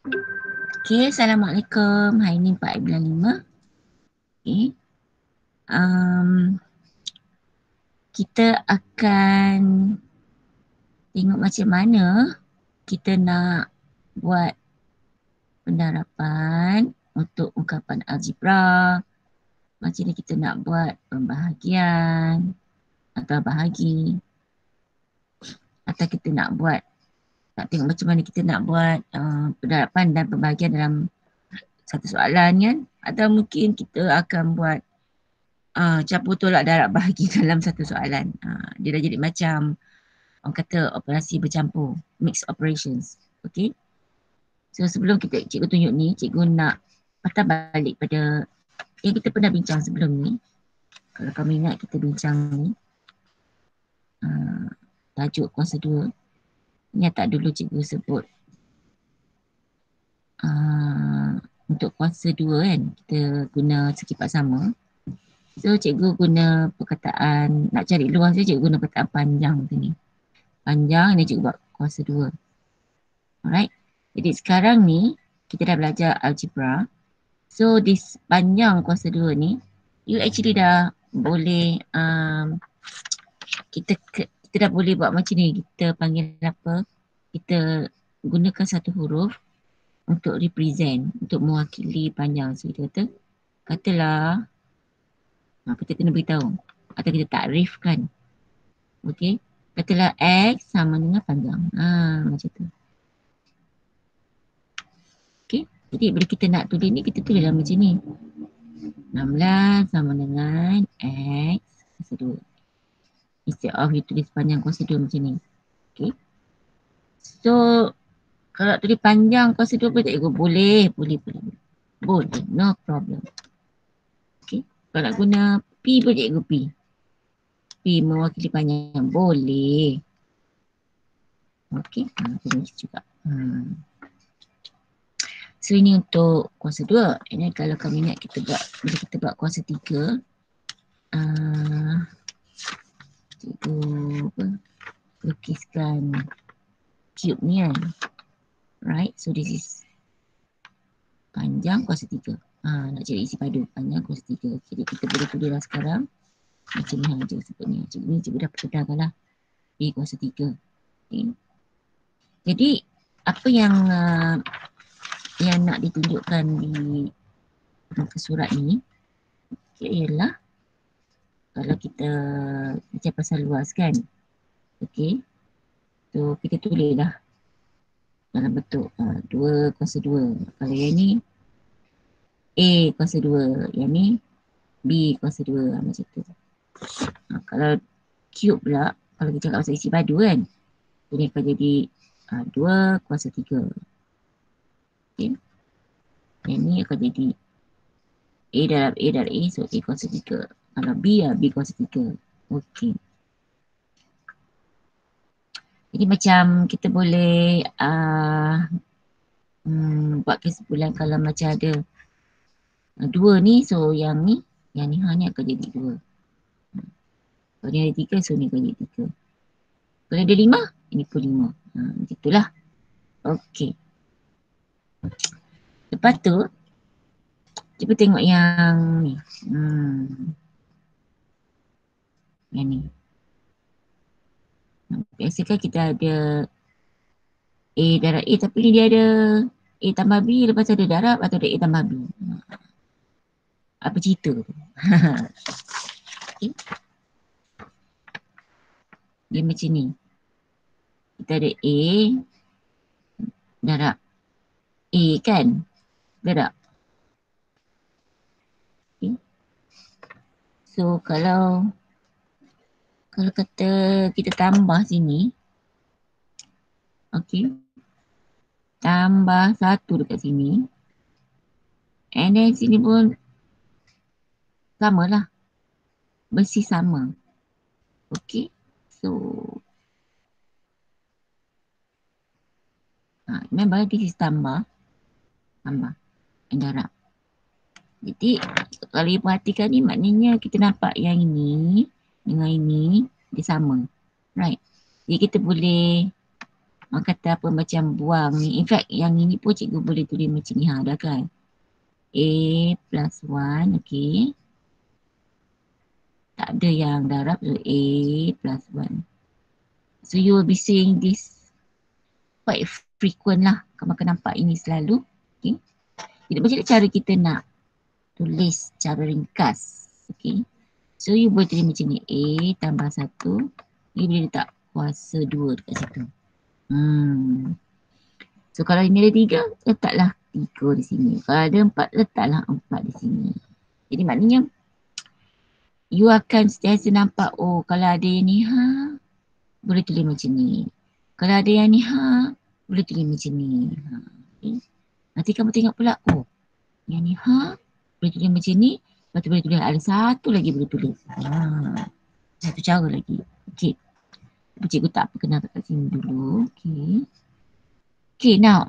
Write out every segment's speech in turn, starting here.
Okay, Assalamualaikum. Hari ni 4 bulan 5. Okay. Kita akan tengok macam mana kita nak buat pendarapan untuk ungkapan algebra. Macam mana kita nak buat pembahagian atau bahagi. Atau kita nak tengok macam mana kita nak buat pendarapan dan pembahagian dalam satu soalan kan. Atau mungkin kita akan buat campur tolak darab bahagi dalam satu soalan. Dia dah jadi macam orang kata operasi bercampur, mixed operations. Okay. So sebelum cikgu tunjuk ni, cikgu nak patah balik pada yang kita pernah bincang sebelum ni. Kalau kamu ingat kita bincang ni, tajuk kuasa 2. Ingat tak dulu cikgu sebut untuk kuasa 2 kan, kita guna sekifat sama. So cikgu guna perkataan, nak cari luas je cikgu guna perkataan panjang tu ni. Panjang ni cikgu buat kuasa 2. Alright. Jadi sekarang ni kita dah belajar algebra. So di sepanjang kuasa 2 ni, you actually dah boleh kita dah boleh buat macam ni. Kita panggil apa? Kita gunakan satu huruf untuk represent, untuk mewakili panjang. So kita katalah kita kena beritahu atau kita takrifkan. Okey. Katalah X sama dengan panjang. Macam tu. Okey. Jadi bila kita nak tulis ni, kita tulislah macam ni. 16 sama dengan X kuasa 2. Instead of you tulis panjang kuasa 2 macam ni. Okay. So, kalau tulis panjang kuasa 2 boleh tak cikgu? Boleh. Boleh. No problem. Okay. Kalau nak guna P boleh cikgu P. P mewakili panjang. Boleh. Okay. Boleh juga. So, ini untuk kuasa 2. Ini kalau kamu ingat bila kita buat kuasa 3. Cikgu lukiskan cube ni kan. Right, so this is panjang kuasa 3. Nak cari isi padu panjang kuasa 3. Jadi kita boleh tulislah sekarang macam ni yang cikgu sebut ni. Cikgu dah perkenalkan lah A kuasa 3. Okay. Jadi apa yang nak ditunjukkan di muka surat ni ialah kalau kita bincang pasal luas kan. Okay. So kita tulis lah dalam bentuk 2 kuasa 2. Kalau yang ni A kuasa 2, yang ni B kuasa 2, macam tu. Kalau cube pula, kalau kita cakap pasal isi padu kan, ini akan jadi 2 kuasa 3. Okay. Yang ni akan jadi A darab A, so A kuasa 3. Kalau B, B kuasa 3. Okay. Jadi macam kita boleh buat kesimpulan kalau macam ada 2 ni, so yang ni hanya akan jadi 2. Kalau ni ada 3, so ni akan jadi 3. Kalau ada 5, ini pun 5. Macam itulah. Okey. Lepas tu, cuba tengok yang ni. Yang ni. Biasakan kita ada A darab A, tapi ni dia ada A tambah B, lepas ada darab atau ada A tambah B. Apa cerita tu? Okay. Dia macam ni. Kita ada A darab A kan? Darab. Okay. So kalau kata kita tambah sini, okay, tambah 1 dekat sini, and then sini pun sama lah, bersih sama. Okay, so remember this is tambah and darab. Jadi kalau you perhatikan ni, maknanya kita nampak yang ini dengan ini dia sama, right? Jadi kita boleh orang kata apa macam buang ni. In fact yang ini pun cikgu boleh tulis macam ni dah kan. A plus 1, okay. Tak ada yang darab, so A plus 1. So you will be seeing this quite frequent lah. Kamu akan nampak ini selalu. Okay. Jadi macam mana cara kita nak tulis cara ringkas. Okay. So you boleh tulis macam ni. A tambah 1. You boleh letak kuasa 2 dekat situ. So kalau ini ada 3, letaklah 3 di sini. Kalau ada 4, letaklah 4 di sini. Jadi maknanya you akan sentiasa nampak, oh kalau ada yang ni boleh tulis macam ni. Kalau ada yang ni boleh tulis macam ni. Okay. Nanti kamu tengok pula, oh yang ni boleh tulis macam ni. Lepas tu boleh tulis ada satu lagi boleh tulis. Satu cara lagi. Okay. Cikgu tak perkenal kat sini dulu. Okay. Okay, now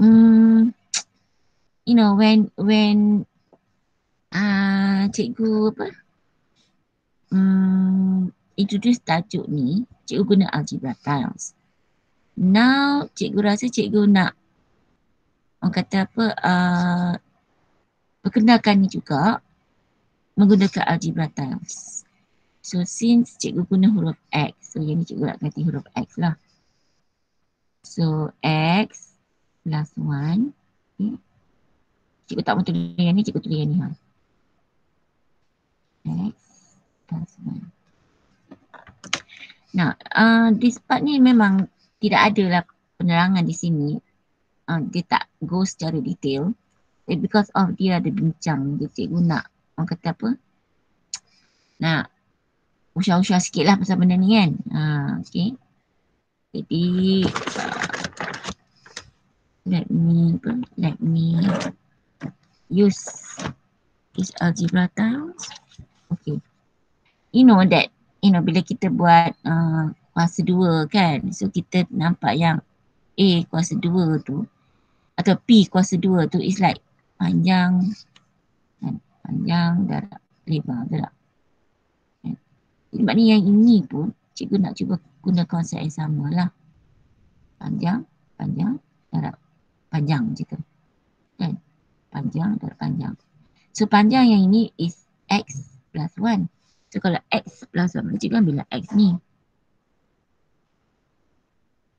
you know when cikgu introduce tajuk ni, cikgu guna algebra tiles. Now cikgu rasa cikgu nak orang kata perkenalkan ni juga menggunakan algebra tiles. So since cikgu guna huruf X, so yang ni cikgu nak ganti huruf X lah. So X plus 1. Okay. Cikgu tak mahu tulis yang ni, cikgu tulis yang ni. X plus 1. Nah, this part ni memang tidak ada lah penerangan di sini. Dia tak go secara detail. Because of dia ada bincang. Jadi cikgu nak, orang kata apa? Nak usah-usah sikit lah pasal benda ni kan. Okay. Jadi, let me use this algebra tiles. Okay. You know that, bila kita buat kuasa 2 kan. So kita nampak yang A kuasa 2 tu atau P kuasa 2 tu is like panjang darab lebar darab. Jadi maknanya yang ini pun cikgu nak cuba guna konsep yang sama lah. Panjang darab panjang macam tu. Kan? Panjang darab panjang. So panjang yang ini is X plus 1. So kalau X plus 1, cikgu ambillah X ni.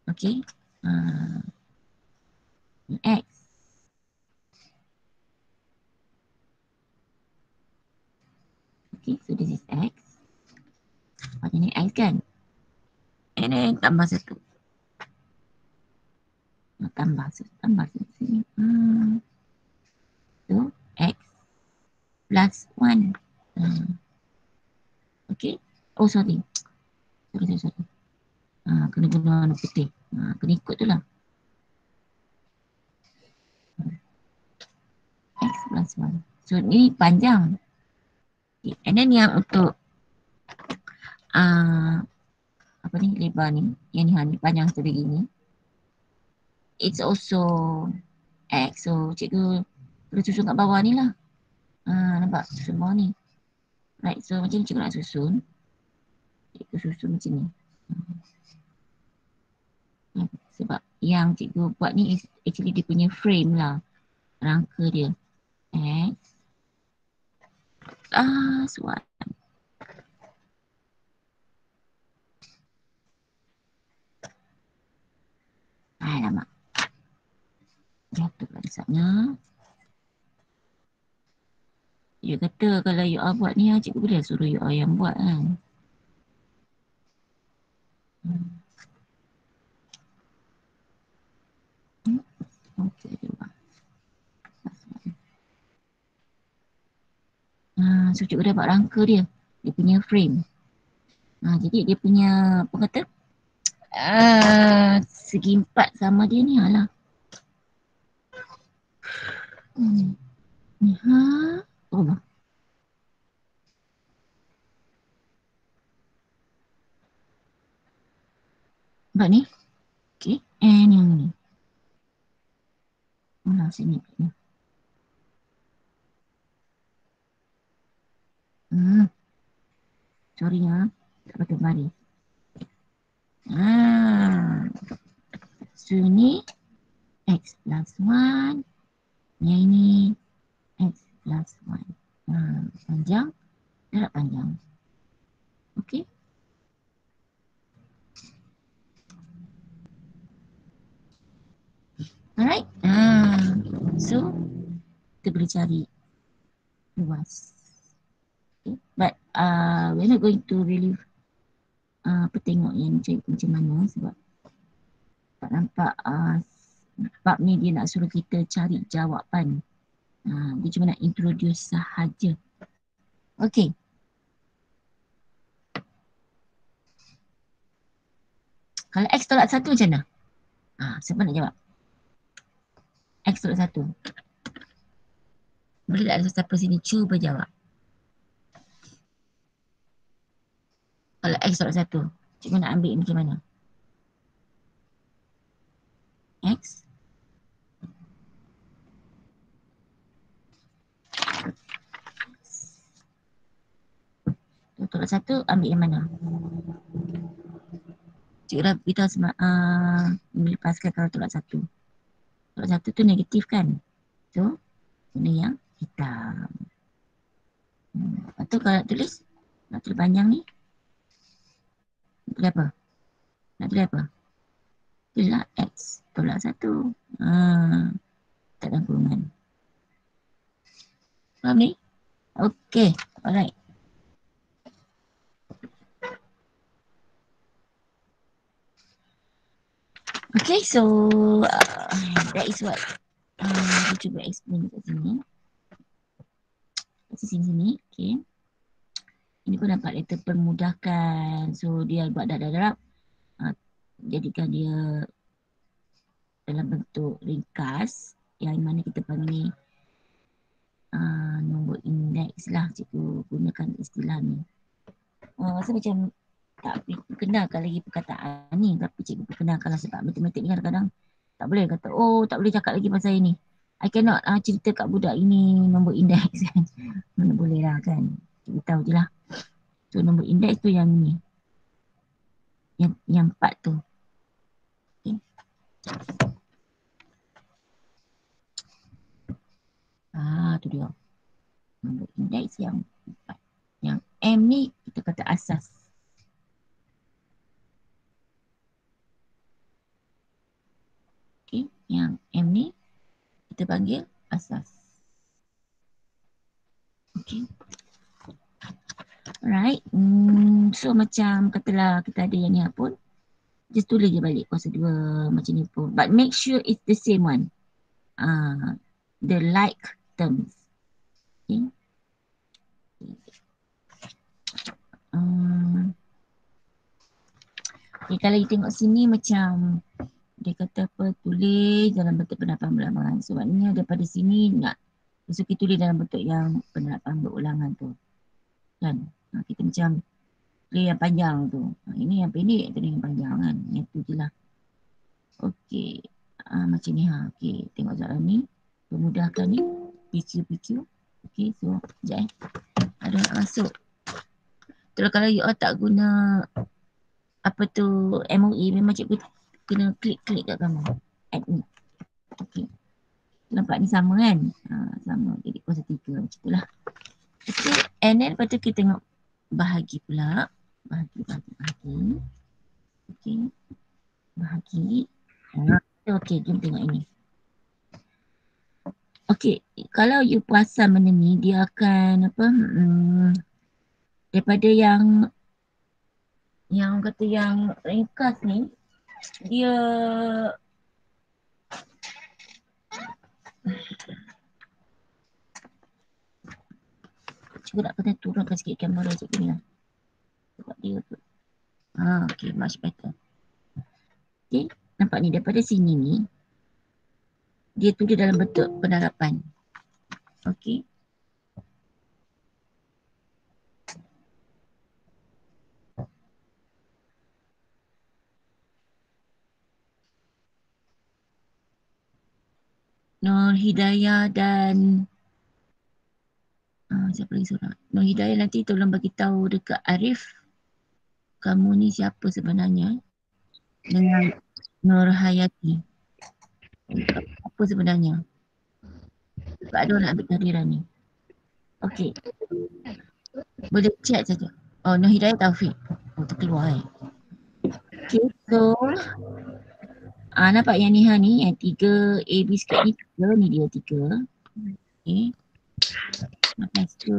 Okay. X. Okay, so this is X. Macam ni X kan. And then tambah 1. Tambah sini. So X plus 1. Okay. Oh sorry. Kena guna warna putih. Kena ikut tu lah. X plus 1. So ni panjang. Okay. And then yang untuk apa ni lebar ni, yang ni panjang seperti ini. It's also X. So cikgu perlu susun kat bawah ni lah. Nampak susun bawah ni. Right, so macam ni cikgu nak susun. Cikgu susun macam ni. Sebab yang cikgu buat ni is actually dia punya frame lah. Rangka dia. X. Suat. Alamak. Jatuh kat sana. You kata kalau you all buat ni, cikgu boleh suruh you all yang buat kan. Okay, so cikgu dapat rangka dia. Dia punya frame. Jadi dia punya, apa kata? Segi 4 sama dia ni lah. Oh, nampak ni? Okay, and yang ni. Sini. Sorry tak pakai baris. So ni X plus 1. Yang ini X plus 1. Panjang, darab panjang. Okay. Alright. So, kita boleh cari luas. Okay. But we're not going to really tengok yang cari macam mana sebab tak nampak bab ni dia nak suruh kita cari jawapan. Dia cuma nak introduce sahaja. Okay. Kalau X tolak 1 macam mana? Siapa nak jawab? X tolak 1. Boleh tak ada siapa sini cuba jawab? Kalau X tolak 1, cikgu nak ambil macam mana? X tolak 1 ambil yang mana? Cikgu dah beritahu melepaskan kalau tolak 1. Tolak 1 tu negatif kan? So, guna yang hitam. Lepas tu kalau nak tulis panjang ni, nak tulis apa? Tulislah X tolak 1. Tak ada kurungan. Faham ni? Okay, alright. Okay, so that is what kita cuba explain kat sini. Kat sini, okay. Ini pun dapat letter permudahkan. So dia buat darab-darab, jadikan dia dalam bentuk ringkas yang mana kita panggil ni nombor indeks lah. Cikgu gunakan istilah ni. Rasa macam tak perkenalkan lagi perkataan ni, tapi cikgu perkenalkan lah sebab matematik ni kadang-kadang tak boleh kata, tak boleh cakap lagi pasal ini. I cannot cerita kat budak ini nombor indeks kan. Mana boleh lah kan. Cikgu tahu je lah. So nombor indeks tu yang ni. Yang 4 tu. Okay. Tu dia. Nombor indeks yang 4. Yang M ni kita kata asas. Okay. Yang M ni kita panggil asas. Okay. Alright. So macam katalah kita ada yang ni pun, just tulis je balik kuasa 2 macam ni pun. But make sure it's the same one. The like terms. Okay. Okay, kalau you tengok sini macam dia kata apa, tulis dalam bentuk penerapan berulangan. Sebabnya daripada sini nak kita tulis dalam bentuk yang penerapan berulangan tu. Kan? Kita macam tulis yang panjang tu. Ini yang pendek, tulis yang panjang kan. Yang tu je lah. Okay. Macam ni Okay, tengok soalan ni. Pemudahkan ni. PQ. Okay, so sekejap ada nak masuk. Terus kalau you all tak guna apa tu MOE, memang cikgu kena klik kat kamu. Add ni. Okay. Nampak ni sama kan? Sama. Jadi kuasa 3 macam tu lah. Okay. And then lepas tu kita tengok bahagi pula. Bahagi. Okay. Bahagi. Okay, jom tengok ini. Okay, kalau you perasan benda ni, dia akan apa, daripada yang kata yang ringkas ni, dia cuba nak kena turunkan sikit kamera cikgu ni lah. Sebab dia tu. Okay, much better. Okay, nampak ni daripada sini ni, dia tulis dalam bentuk penerapan. Okay. Nur Hidayah dan siapa lagi seorang? Nur Hidayah nanti tolong bagi tahu dekat Arif, kamu ni siapa sebenarnya dengan Nur Hayati. Apa sebenarnya? Tak ada orang nak ambil kehadiran ni. Okey. Boleh chat saja. Oh, Nur Hidayat Taufik. Oh, terkeluar Okay, so nampak yang ni yang 3 A, B square ni 3, ni dia 3. Okay. Lepas tu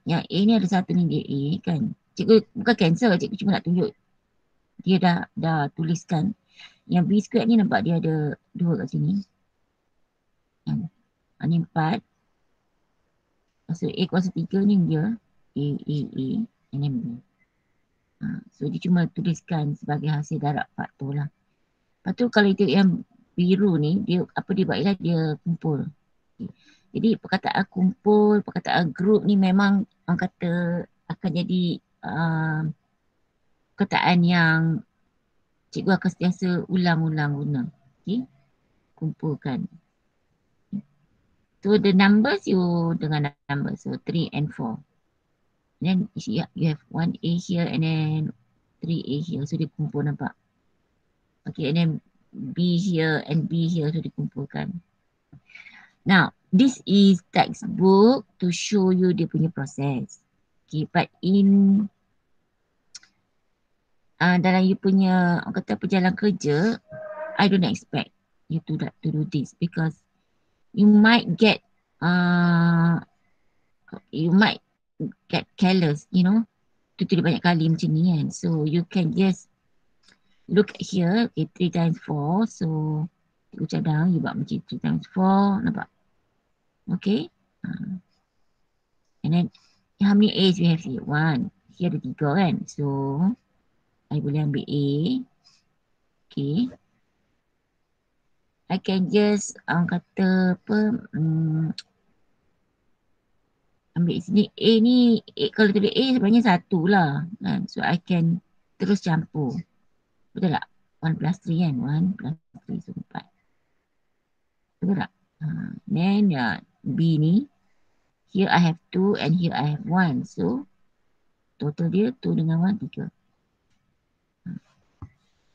yang A ni ada satu ni dia A kan. Cikgu bukan cancel, cikgu cuma nak tunjuk dia dah tuliskan. Yang B square ni nampak dia ada 2 kat sini. Ni 4. So A kuasa 3 ni dia A and then B. So dia cuma tuliskan sebagai hasil darab faktor lah. Lepas tu kalau itu yang biru ni, dia apa dia buat ialah dia kumpul. Jadi perkataan kumpul, perkataan group ni memang orang kata akan jadi perkataan yang cikgu akan sentiasa ulang-ulang guna. Okay? Kumpulkan. So the numbers you dengan number. So 3 and 4. And then you have 1A here and then 3A here. So dia kumpul nampak. Okay, and then B here and B here. So dikumpulkan. Now, this is textbook to show you dia punya proses. Okay, but in dalam you punya orang kata perjalanan kerja, I don't expect you to do this because you might get careless, you know, tu tulis banyak kali macam ni kan. So you can just look at here, okay, 3 times 4. So cikgu cadang you buat macam 3 times 4, nampak? Okay. And then how many A's we have here? 1. Here ada 3 kan. So I boleh ambil A. Okay. I can just kata apa, ambil sini A ni, kalau tulis A sebenarnya 1 lah kan. So I can terus campur. Betul tak? 1 plus 3 kan. 1 plus 3 so 4. Betul tak? Then B ni, here I have 2 and here I have 1. So total dia 2 dengan 1, 3.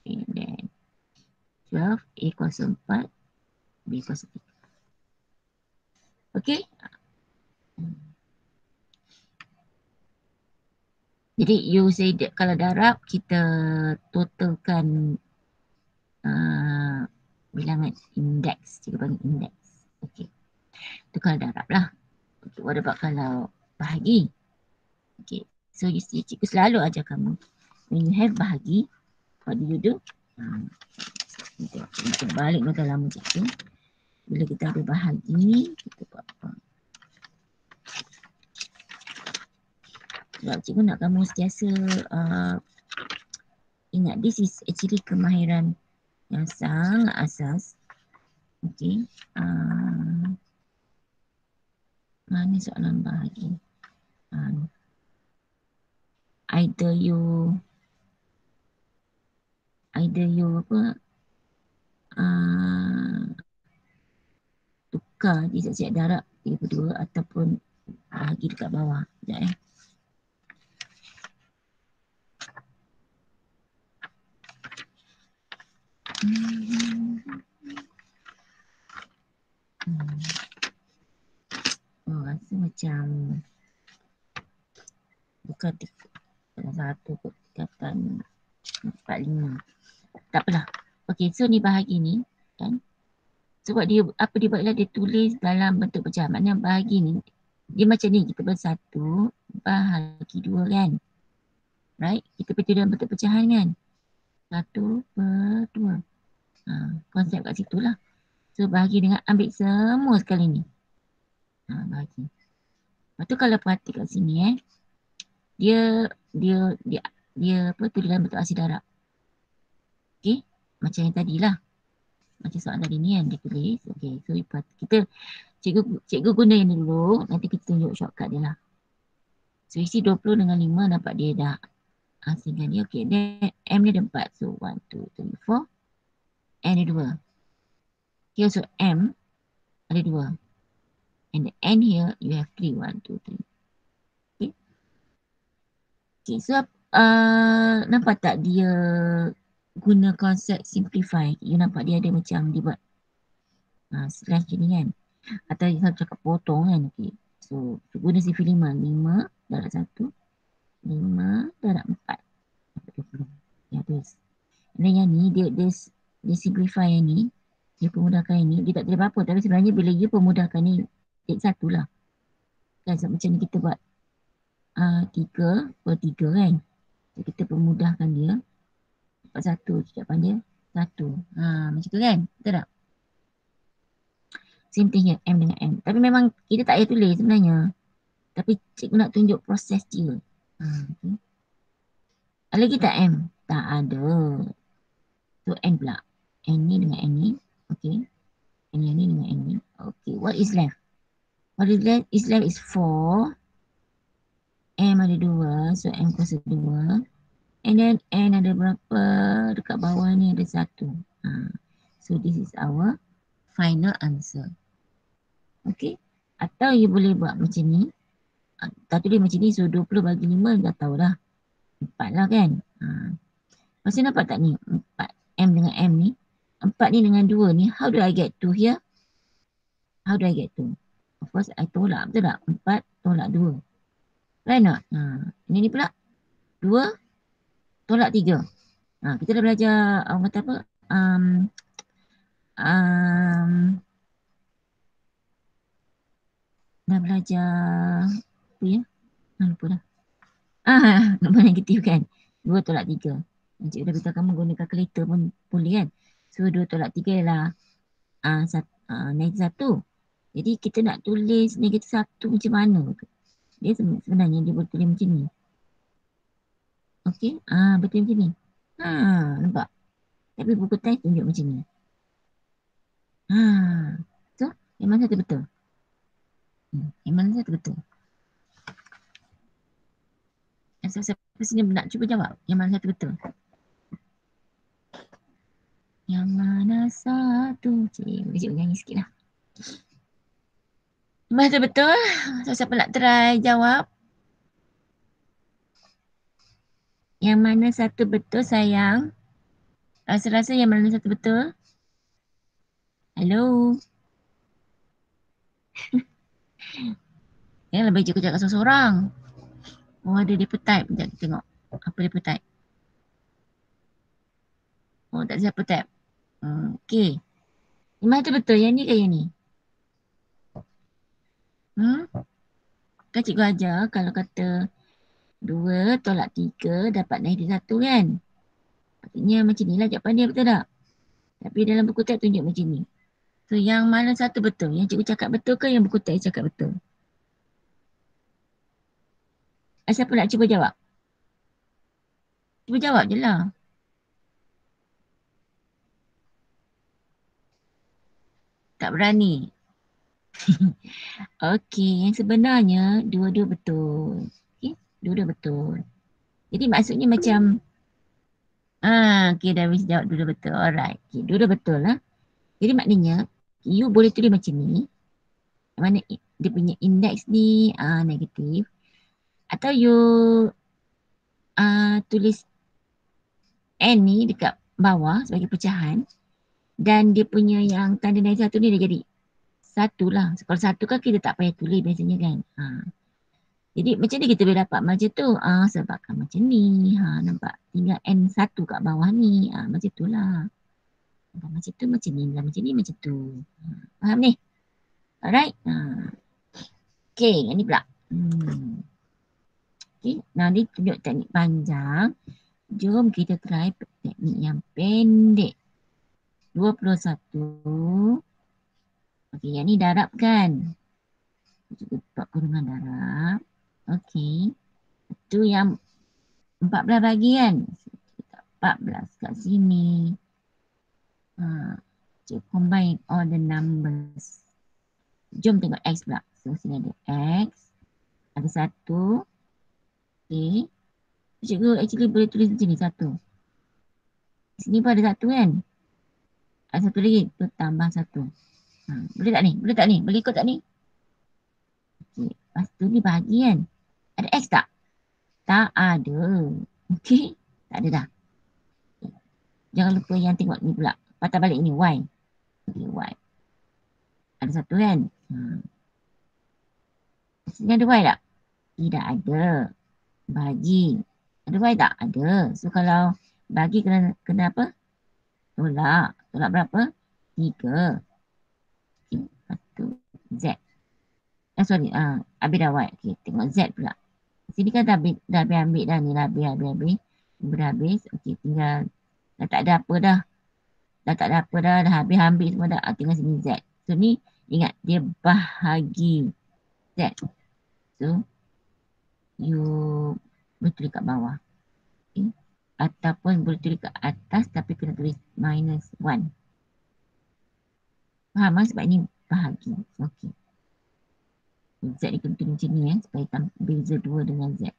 And then 12, A kuasa 4, B kuasa 3. Okay. Jadi you say kalau darab kita totalkan bilangan indeks. Cikgu panggil indeks. Okay. Itu kalau darab lah. Okay. What about kalau bahagi? Okay. So you see, cikgu selalu ajar kamu. When you have bahagi, what do you do? Kita balik nota lama cikgu. Bila kita ada bahagi, kita buat apa? Sebab cikgu nak kamu sentiasa ingat, this is actually kemahiran yang sangat asas. Okay. Mana soalan bahagi? Either you apa? Tukar di siap-siap darab 32 ataupun bahagi dekat bawah. Sekejap rasa macam bukan satu kot, tingkatan 45. Tak apalah. Okay, so ni bahagi ni kan. Sebab dia apa dia buat ialah dia tulis dalam bentuk pecah. Maknanya bahagi ni dia macam ni, kita buat 1 bahagi 2 kan. Right? Kita pergi dalam bentuk pecahan kan. 1 per 2. Konsep kat situ lah. So bahagi dengan ambil semua sekali ni. Bahagi. Lepas tu kalau perhati kat sini dia apa tulis dalam bentuk asil darab. Okay. Macam yang tadilah. Macam soalan tadi ni yang dia tulis. Okay. So kita cikgu guna yang ni dulu. Nanti kita tunjuk shortcut dia lah. So isi 20 dengan 5 nampak dia dah asingkan dia. Okay. Then M ni ada 4. So 1, 2, 3, 4. N ada 2. Okay. So M ada 2. And the N here you have 3. 1, 2, 3. Okay. Okay. So nampak tak dia guna konsep simplify. You nampak dia ada macam dia buat slash macam ni kan. Atau dia cakap potong kan. Okay. So guna simplify 5 darab 1, 5 darab 4. Ya, habis. Dan yang ni dia simplify yang ni, dia pemudahkan yang ni, dia tak boleh apa-apa. Tapi sebenarnya bila dia pemudahkan ni, take 1 lah. Kan so, macam ni kita buat 3/3 kan. So, kita pemudahkan dia. Dapat 1, ucapan dia 1. Macam tu kan? Betul tak? Same thing here, M dengan M. Tapi memang kita tak payah tulis sebenarnya. Tapi cikgu nak tunjuk proses dia. Okay. Ada lagi tak M? Tak ada. So N pula. N ni dengan N ni. Okay. N yang ni dengan N ni. Okay. What is left? What is left? Is left is 4. M ada 2. So M kuasa 2. And then N ada berapa? Dekat bawah ni ada 1. So this is our final answer. Okay. Atau you boleh buat macam ni. Tak tulis macam ni. So 20 bagi 5 dah tahu dah. 4 lah kan. Masih nampak tak ni? 4. M dengan M ni. 4 ni dengan 2 ni. How do I get to here? How do I get to? Of course I tolak. Betul tak? 4 tolak 2. Right not? Ini ni pula. 2 tolak 3. Kita dah belajar orang kata apa? Dah belajar apa ya? Lupa dah. Nombor negatif kan? 2 tolak 3. Encik dah beritahu kamu guna kalkulator pun boleh kan? So 2 tolak 3 ialah negatif 1. Jadi kita nak tulis negatif 1 macam mana? Dia sebenarnya dia boleh tulis macam ni. Okey, betul macam ni. Nampak? Tapi buku teks tunjuk macam ni. So, yang mana satu betul? Yang mana satu betul? Siapa sini nak cuba jawab? Yang mana satu betul? Yang mana satu? Cik nyanyi sikit lah. Yang mana satu betul? Siapa nak try jawab? Yang mana satu betul sayang? Rasa-rasa yang mana satu betul? Hello? Yang lebih je kerja kat seorang-seorang. Oh ada dia type. Sekejap kita tengok. Apa dia type? Oh tak siapa type. Okay. Yang mana tu betul? Yang ni ke yang ni? Kan cikgu ajar kalau kata 2 tolak 3 dapat negatif 1 kan? Maksudnya macam ni lah jawapan dia, betul tak? Tapi dalam buku teks tunjuk macam ni. So yang mana satu betul? Yang cikgu cakap betul ke yang buku teks cakap betul? Siapa nak cuba jawab? Cuba jawab je lah. Tak berani. Okey, yang sebenarnya dua-dua betul. Okey, dua-dua betul. Jadi maksudnya macam okey dah bisa jawab dua-dua betul. Alright. Okey, dua-dua betul lah. Jadi maknanya you boleh tulis macam ni. Mana dia punya index ni negatif. Atau you tulis N ni dekat bawah sebagai pecahan. Dan dia punya yang tanda negatif 1 ni dia jadi 1 lah. Kalau 1 kan kita tak payah tulis biasanya kan. Jadi macam ni kita boleh dapat macam tu. Sebabkan macam ni. Nampak? Tinggal N1 kat bawah ni. Macam tu lah. Macam tu, macam ni lah. Macam ni, macam tu. Faham ni? Alright. Okay, yang ni pula. Okay, nah ni tunjuk teknik panjang. Jom kita try teknik yang pendek. 21. Okay, yang ni darab kan? Kita buat kurungan darab. Okay. Itu yang 14 bagi kan? 14 kat sini. Combine all the numbers. Jom tengok X pula. So sini ada X. Ada 1. Okay. Cikgu actually boleh tulis macam ni 1. Sini pun ada 1 kan? Ada 1 lagi. Tu tambah 1. Boleh tak ni? Boleh tak ni? Boleh ikut tak ni? Okay. Lepas tu ni bahagi kan? Ada X tak? Tak ada. Okey, tak ada dah. Jangan lupa yang tengok ni pula. Patah balik ni, Y. Okay, Y. Ada satu kan? Sini ada Y tak? Tidak ada. Bahagi. Ada Y tak? Ada. So kalau bagi kena apa? Tolak. Tolak berapa? 3. Okay. Satu. Z. Sorry. Habis dah Y. Okay. Tengok Z pula. Sini kan dah habis ambil dah ni. Dah habis. Dah habis. Okay. Tinggal. Dah tak ada apa dah. Dah tak ada apa dah. Dah habis ambil semua dah. Tinggal sini Z. So ni ingat dia bahagi Z. So you boleh kat bawah. Okay. Ataupun boleh tulis kat atas tapi kena tulis -1. Faham lah sebab ni bahagi. Okey. Z ni kena tulis macam ni supaya beza 2 dengan Z.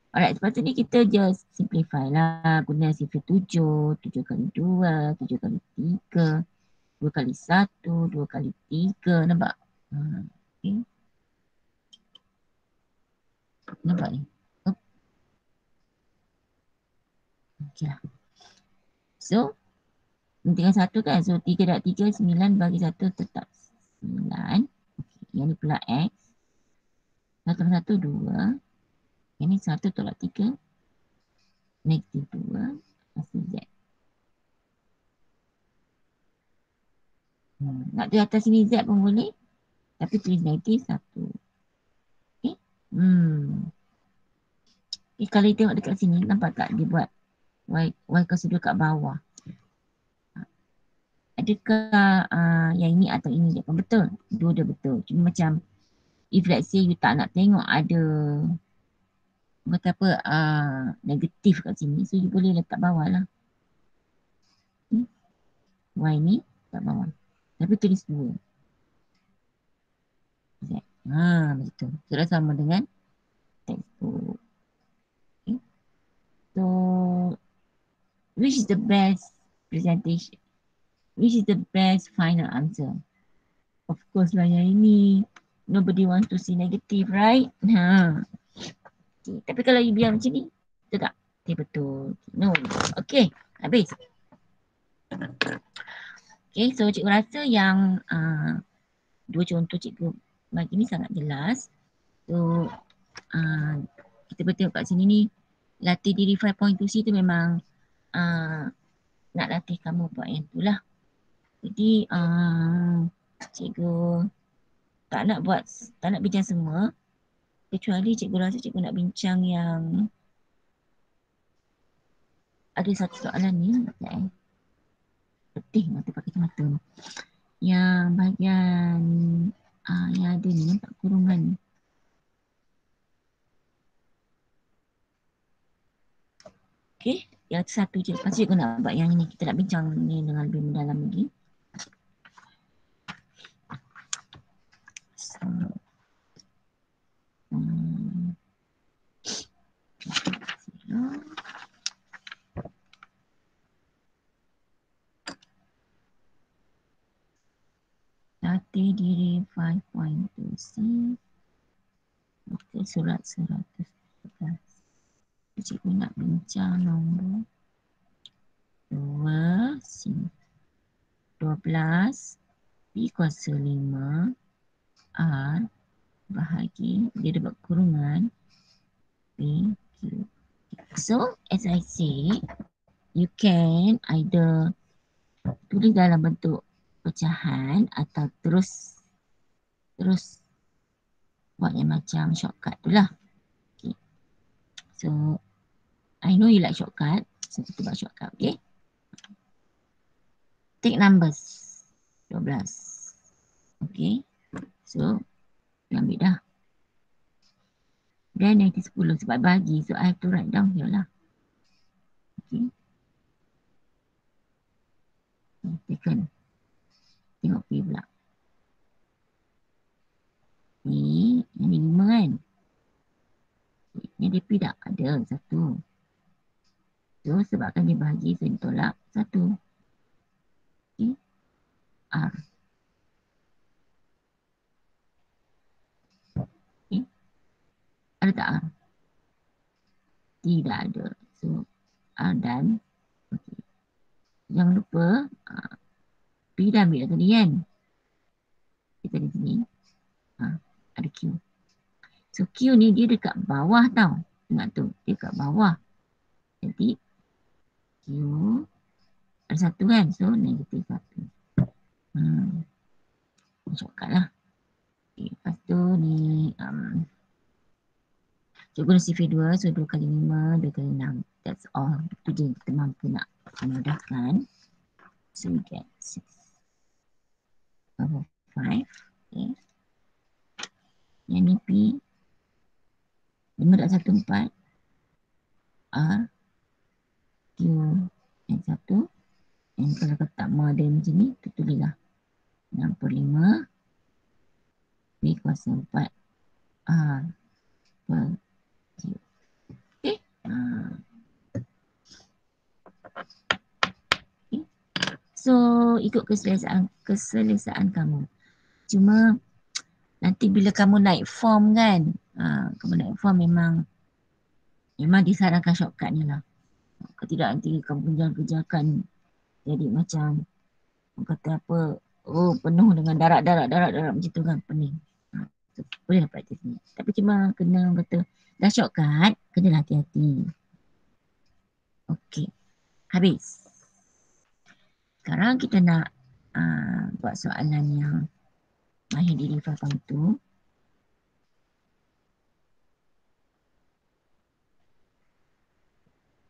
Alright, sepatutnya kita just simplify lah. Guna sifar 7, 7 kali 2, 7 kali 3, 2 kali 1, 2 kali 3. Nampak? Okay. Nampak ni? Okey lah. So, tinggal 1 kan? So, 3 darab 3, 9 bagi 1 tetap 9. Okay. Yang ni pula X. 1 1, 2. Yang ni 1 tolak 3. Negatif 2. Hasil Z. Nak tulis atas sini Z pun boleh. Tapi tulis negatif 1. Okay. Kalau tengok dekat sini, nampak tak dia buat Y kuasa 2 kat bawah. Adakah yang ini atau ini dia pun betul? Dua dia betul. Cuma macam if let's say you tak nak tengok ada kata apa negatif kat sini, so you boleh letak bawah lah. Y ni kat bawah. Tapi tulis 2. Macam tu. Sudah sama dengan textbook. Okay. So, which is the best presentation? Which is the best final answer? Of course lah yang ini. Nobody wants to see negative, right? Okay. Tapi kalau you biar macam ni, betul tak? Okay, betul. No. Okay, habis. Okay, so cikgu rasa yang dua contoh cikgu bagi ni sangat jelas. So, kita boleh tengok kat sini ni, latih diri 5.2C tu memang nak latih kamu buat yang tu lah. Jadi, cikgu tak nak bincang semua. Kecuali cikgu rasa cikgu nak bincang yang ada satu soalan ni. Letih mata pakai mata. Yang bahagian yang ada ni nampak kurungan ni. Okay, yang satu je. Lepas tu cikgu nak buat yang ni. Kita nak bincang ni dengan lebih mendalam lagi. So, latih diri 5.2C. Okay, surat 111. Cikgu nak bincang nombor 2C. 12 P kuasa 5 R bahagi dia dapat kurungan P Q. So as I say, you can either tulis dalam bentuk pecahan atau terus buat yang macam shortcut tu lah. Okay. So I know you like shortcut, so kita buat shortcut. Okay, take numbers 12. Okay, so ambil dah. Then nanti 10 sebab bagi, so I have to write down here lah. Okay, taken. Tengok P pula. Ni, yang 5 kan? Ni dia P tak? Ada, 1. So sebabkan dia bahagi, so tolak 1. Okay, R. Okay, ada tak R? Tidak ada. So, dan okay. Jangan lupa P dah ambil tadi kan. Kita di sini. Ada Q. So Q ni dia dekat bawah tau. Ingat tu. Dia dekat bawah. Jadi Q ada satu kan. So negatif 1. Shortcut lah. Okay, lepas tu ni cikgu guna CV2. So 2 kali 5, 2 kali 6. That's all. Itu je yang kita mampu nak mudahkan. So we get 6 over 5. Okay. Yang ni P 5.14 R Q N1. Dan kalau letak model macam ni, kita tulislah 65 B kuasa 4 R per Q. Okay. Okay. So ikut keselesaan kamu. Cuma nanti bila kamu naik form kan, kamu naik form memang disarankan shortcut ni lah. Kalau tidak nanti kamu kejar-kejarkan jadi macam kata apa, penuh dengan darat macam tu kan, pening. Boleh lah praktis ni. Tapi cuma kena kata dah shortcut, kena hati-hati. Okey, habis. Sekarang kita nak buat soalan yang mahir diri faham tu.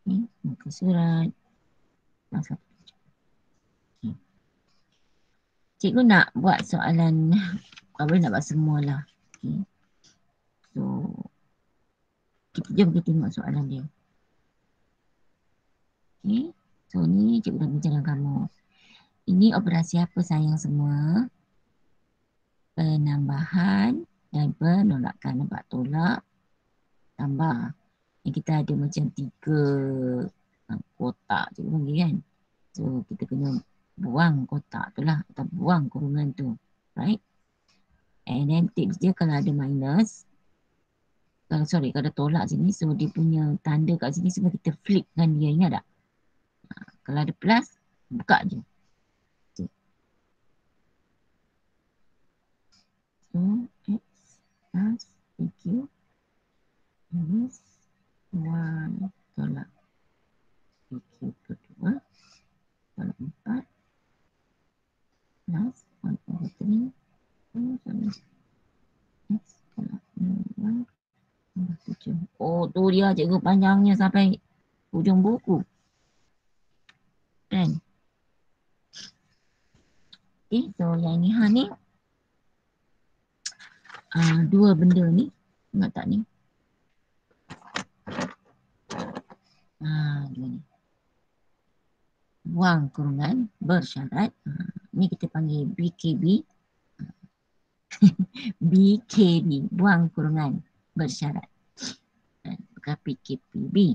Ni muka surat. Masa okay. Cikgu nak buat soalan, boleh nak buat semualah. Okay. So jom kita tengok soalan dia. Okay. So ni cikgu dah bincang dengan kamu. Ini operasi apa sayang semua? Penambahan dan penolakan. Nampak tolak, tambah. Yang kita ada macam 3 kotak cikgu panggil kan. So kita kena buang kotak tu lah, atau buang kurungan tu. Right? And then tips dia kalau ada minus, kalau ada tolak sini, so dia punya tanda kat sini semua kita flipkan dia, ingat tak? Kalau ada plus, buka je. So X plus PQ minus 1 tolak PQ kedua tolak 4 plus 1 over 3 X tolak 9 tambah 7. Oh tu dia cikgu panjangnya sampai hujung buku kan. Okay, so yang ni ni dua benda ni, ingat tak ni? Dua ni. Buang kurungan bersyarat. Ni kita panggil BKB. BKB, buang kurungan bersyarat. Bukan PKPB.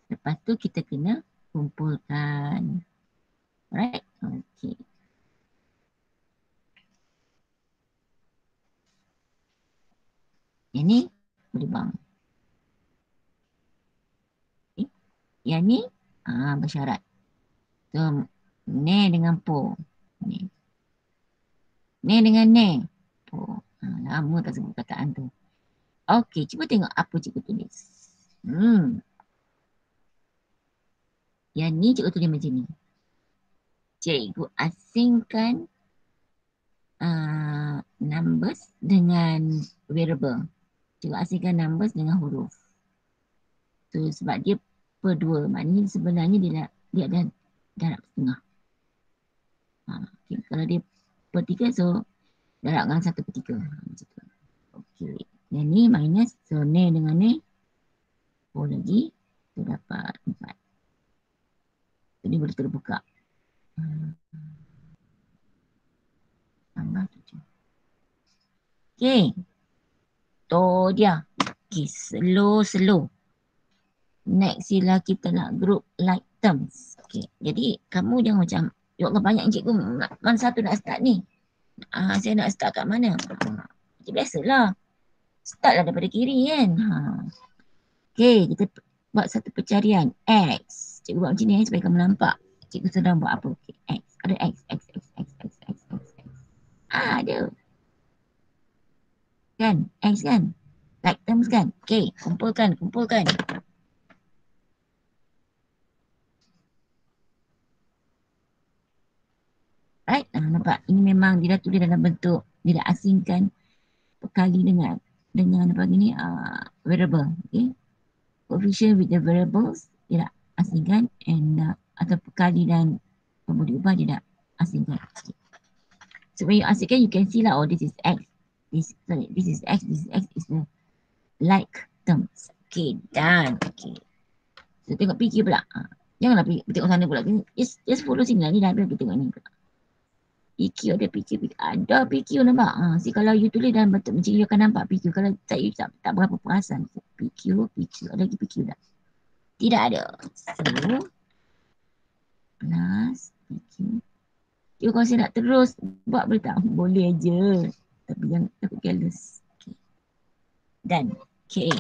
Lepas tu kita kena kumpulkan. Alright? Okay. Yang ni boleh buang. Okay. Yang ni bersyarat. So, ne dengan po. Ni. Ne dengan ne. Po. Lama tak sebut kataan tu. Okey, cuba tengok apa cikgu tulis. Yang ni cikgu tulis macam ni. Cikgu asingkan numbers dengan variable. Cikgu asingkan numbers dengan huruf. So sebab dia per 2, maknanya sebenarnya dia ada darab setengah. Okay. Kalau dia per 3, so darab dengan 1/3. Okey. Yang ni minus, so ne dengan ne. Oh lagi, tu dapat 4. Ini boleh terbuka. Tambah 7. Okey. Tu dia. Okey, slow. Next sila kita nak group like terms. Okey. Jadi kamu jangan macam, ya Allah banyak cikgu, mana satu nak start ni? Saya nak start kat mana? Macam biasalah. Start lah daripada kiri kan. Okey, kita buat satu pencarian. X. Cikgu buat macam ni supaya kamu nampak. Cikgu sedang buat apa? Okay. X. Ada X, X, X, X, X, X, X, X. Ada. Kan? X kan? Like terms kan? Okay. Kumpulkan, kumpulkan. Right? Nampak? Ini memang dia dah tulis dalam bentuk, dia dah asingkan berkali dengan apa gini, variable. Okay? Coefficient with the variables, dia dah asingkan, and atau berkali dan boleh diubah, dia dah asingkan. Okay. So when you asingkan, you can see lah, oh this is X. This is X, this is X is the like terms. Okay, done. Okay. So tengok PQ pula. Janganlah tengok sana pula. Just follow sini lah. Ni dah habis tengok ni pula. PQ ada PQ, ada PQ nampak. Si kalau you tulis dalam bentuk macam you akan nampak PQ. Kalau tak, you tak berapa perasan. PQ, PQ. Ada lagi PQ tak? Tidak ada. So, plus PQ. You kalau saya nak terus buat boleh tak? Boleh aja. Tapi jangan takut careless. Okay. Done. Okay.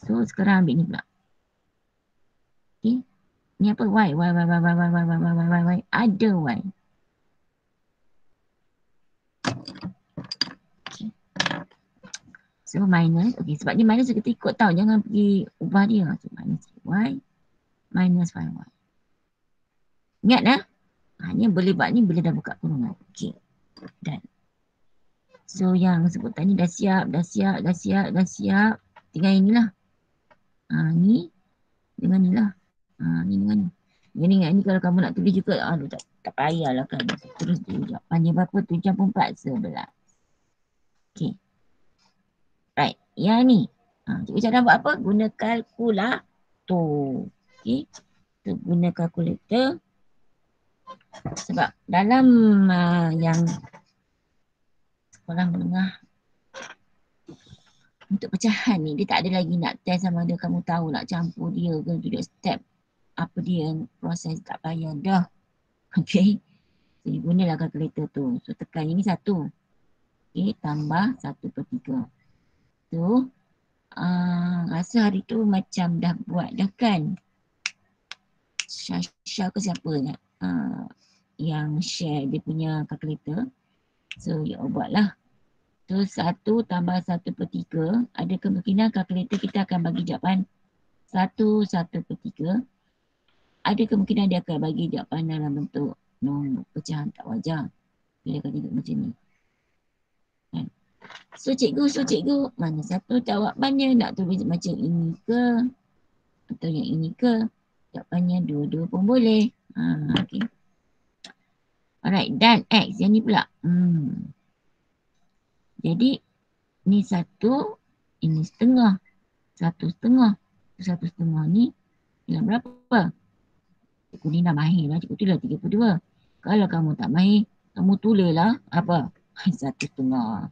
So, sekarang ambil ni pula. Okay. Ni apa? Y. Y. Ada Y. Okay. So minus, okay, sebab ni minus kita ikut tahu, jangan pergi ubah dia. So minus Y, minus 5Y. Ingat dah? Ni boleh buat ni bila dah buka kurungan. Okay, done. So yang sebutan ni dah siap. Tinggal inilah. Ni dengan ni lah. Ni dengan ni. Ini kalau kamu nak tulis juga, aduh tak payahlah kan. Terus dia jawapannya berapa? 7.4, 11. Okay. Right, yang ni. Cikgu cara buat apa? Guna kalkulator. Okay. Kita guna kalkulator. Sebab dalam yang sekolah menengah untuk pecahan ni, dia tak ada lagi nak test sama ada kamu tahu nak campur dia ke, duduk step apa dia proses, tak payah dah. Okay. Jadi gunalah kalkulator tu. So tekan ini 1. Okay, tambah 1/3. Tu rasa hari tu macam dah buat dah kan. Syah ke siapa nak yang share dia punya kalkulator. So ya buat lah. So 1 tambah 1/3, ada kemungkinan kalkulator kita akan bagi jawapan 1/3. Ada kemungkinan dia akan bagi jawapan dalam bentuk nombor pecahan tak wajar. Dia akan tengok macam ni. Kan? So cikgu, mana satu jawapannya, nak tulis macam ini ke atau yang ini ke? Jawapannya dua-dua pun boleh. Okay. Alright, dan X yang ni pula. Jadi ni 1, ini setengah. 1/2. 1/2 ni dalam berapa? Cikgu ni dah mahir lah. Cikgu tu dah 32. Kalau kamu tak mahir, kamu tulislah apa? 1/2.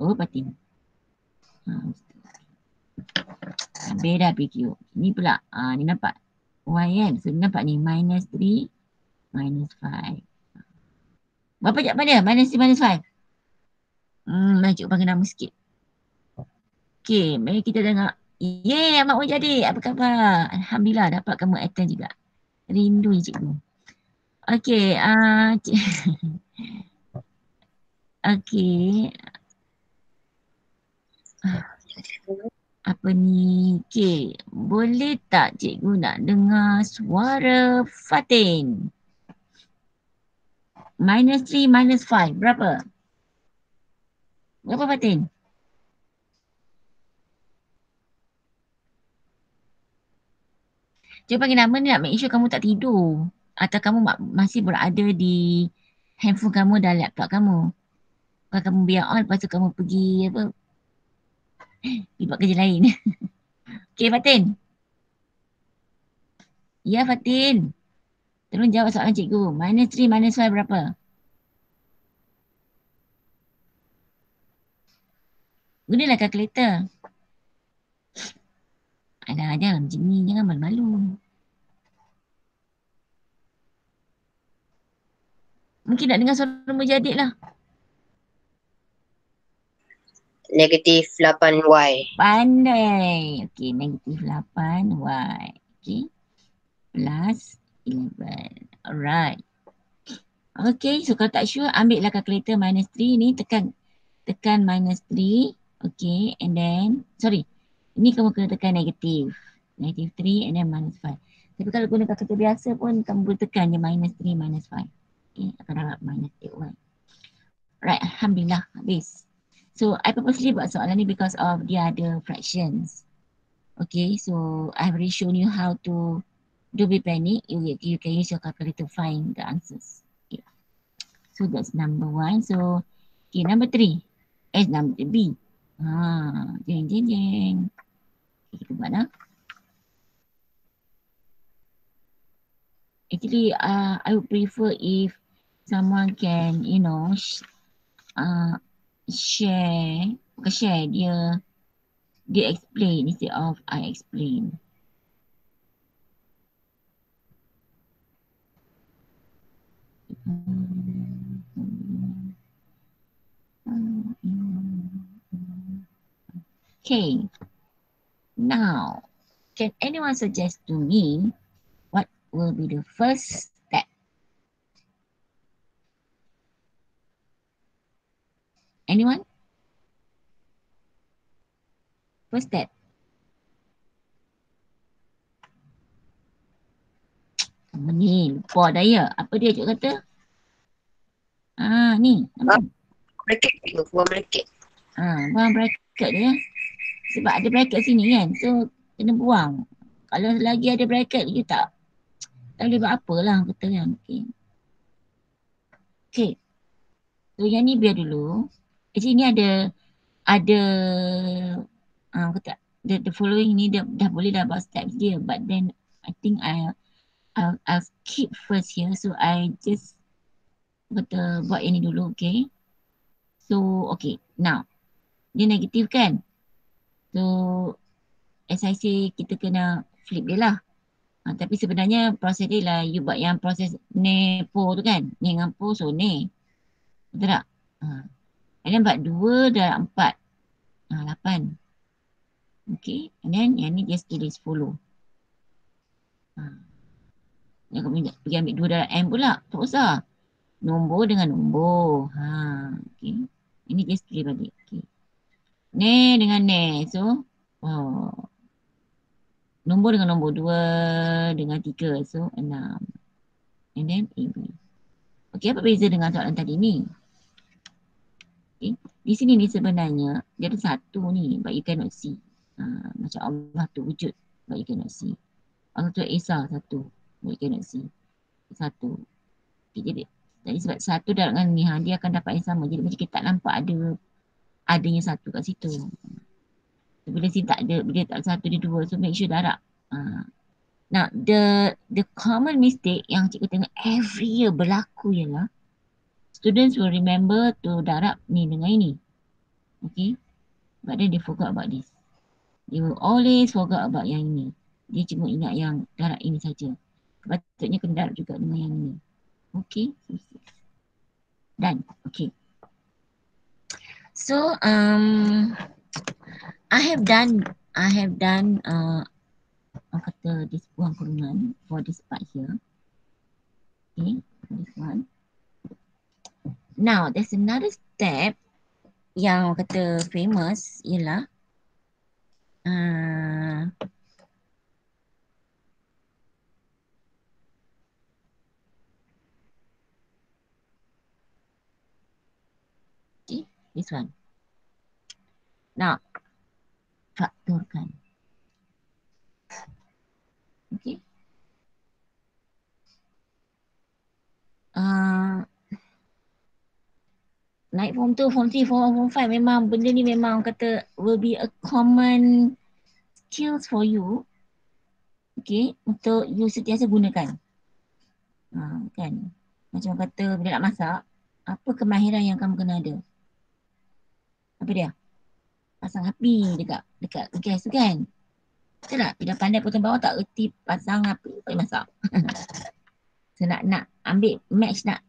Oh, batin. Beda PQ. Ni pula. Ni nampak Y kan? So, ni nampak ni. -3, -5. Berapa jawapan dia? -3, -5. Mari cikgu panggil nama sikit. Okay, mari kita dengar. Yeay, Amat pun jadi. Apa khabar? Alhamdulillah dapat kamu attend juga. Rindu cikgu. Okay, okay. Apa ni? Okay, boleh tak cikgu nak dengar suara Fatin? -3, -5. Berapa? Berapa Fatin? Cikgu panggil nama ni nak make sure kamu tak tidur. Atau kamu masih berada di handphone kamu dan laptop kamu. Kalau kamu biar on, lepas tu kamu pergi apa? Pergi buat kerja lain. Okay Fatin. Ya Fatin. Tolong jawab soalan cikgu. -3, -5 berapa? Gunalah kalkulator. Alah, jangan macam ni. Jangan malu-malu. Mungkin nak dengar suara Mujadik lah. Negatif 8Y. Pandai. Okay, negatif 8Y. Okay. Plus 11. Alright. Okay, so kalau tak sure, ambil lah calculator minus 3 ni, tekan minus 3. Okay, and then, sorry. Ini kamu kena tekan negatif. Negatif 3 and then minus 5. Tapi kalau guna calculator biasa pun, kamu boleh tekan je minus 3, minus 5. Okay, akan dapat minus 8Y. Right, Alhamdulillah, habis. So, I purposely buat soalan ni because of the other fractions. Okay, so I've already shown you how to, don't be panic, you can use your calculator to find the answers. Okay. So that's number 1. So, okay, number 3. Number B. Jeng, jeng, jeng. Okay, kita buat lah. Actually, I would prefer if someone can, you know, share, bukan share, dia explain instead of I explain. Okay. Now, can anyone suggest to me what will be the first step? Anyone? First step. Apa ni? Lupa dah ya. Apa dia cik kata? Ni. Apa? Bracket tu, buang bracket. Buang bracket dia. Sebab ada bracket sini kan. So, kena buang. Kalau lagi ada bracket, you tak boleh buat apa lah kata kan. Okay. Okay. So, yang ni biar dulu. Actually, ni ada kata, the following ni dah boleh dah buat steps dia. But then, I think I'll skip first here. So, I just kata buat ini dulu, okay. So, okay. Now, dia negatif kan? So, as I say, kita kena flip dia lah. Tapi sebenarnya proses dia lah, you buat yang proses ne po tu kan? Ni dengan po, so ne. Betul tak? And then buat 2 dah 4. 8. Okay. And then yang ni just tulis follow. Yang kamu pergi ambil 2 dalam M pula. Tak usah. Nombor dengan nombor. Okay. Ini just tulis balik. Okay. Ne dengan ne. So, nombor dengan nombor 2 dengan 3. So, 6. And then AB. Okay, apa beza dengan soalan tadi ni? Okay. Di sini ni sebenarnya dia ada satu ni, but you cannot see. Macam Allah tu wujud, but you cannot see. Allah tu Esa satu, but you cannot see. Satu. Okay, jadi sebab satu dengan ni, dia akan dapat yang sama. Jadi macam kita tak nampak adanya satu kat situ. So, bila sini tak ada, bila tak satu, dia 2. So make sure darab. Now, the common mistake yang cikgu tengok every year berlaku ialah students will remember to darab ni dengan ini. Okay. But then they forgot about this. They will always forgot about yang ini. Dia cuma ingat yang darab ini saja. Patutnya kena darab juga dengan yang ini. Okay. Done. Okay. So, I have done kata this buang kurungan for this part here. Okay, this one. Now, there's another step yang kata famous ialah okay, this one. Now, faktorkan. Okay. Naik form 2, form 3, form 5 memang benda ni memang kata will be a common skills for you. Okay, untuk you sentiasa gunakan. Kan. Macam kata bila nak masak, apa kemahiran yang kamu kena ada? Apa dia? Pasang api dekat gas tu kan? Betul tak? Bila pandai potong bawang tak erti pasang api, boleh masak. So nak ambil match nak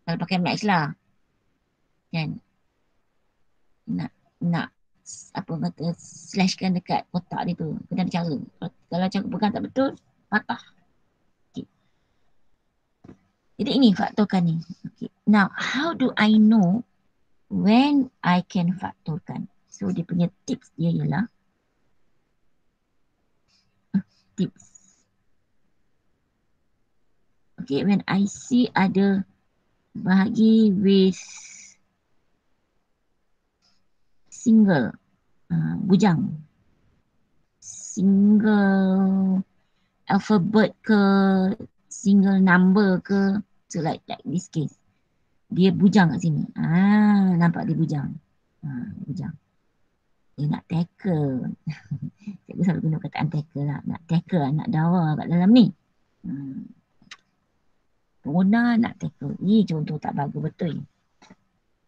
kalau pakai match lah. Kan? Nak nak apa kata slashkan dekat kotak dia tu, kena ada cara. Kalau cara pegang tak betul, patah. Okay. Jadi ini faktorkan ni. Okay. Now, how do I know when I can faktorkan? So dia punya tips dia ialah tips. Okay, when I see ada bahagi with single, bujang, single alphabet ke, single number ke, so like this case, dia bujang kat sini. Nampak dia bujang. Bujang. Dia nak tackle. Cikgu selalu guna kataan tackle lah. Nak tackle anak dawa kat dalam ni. Puna nak tackle. Ni contoh tak bagus betul.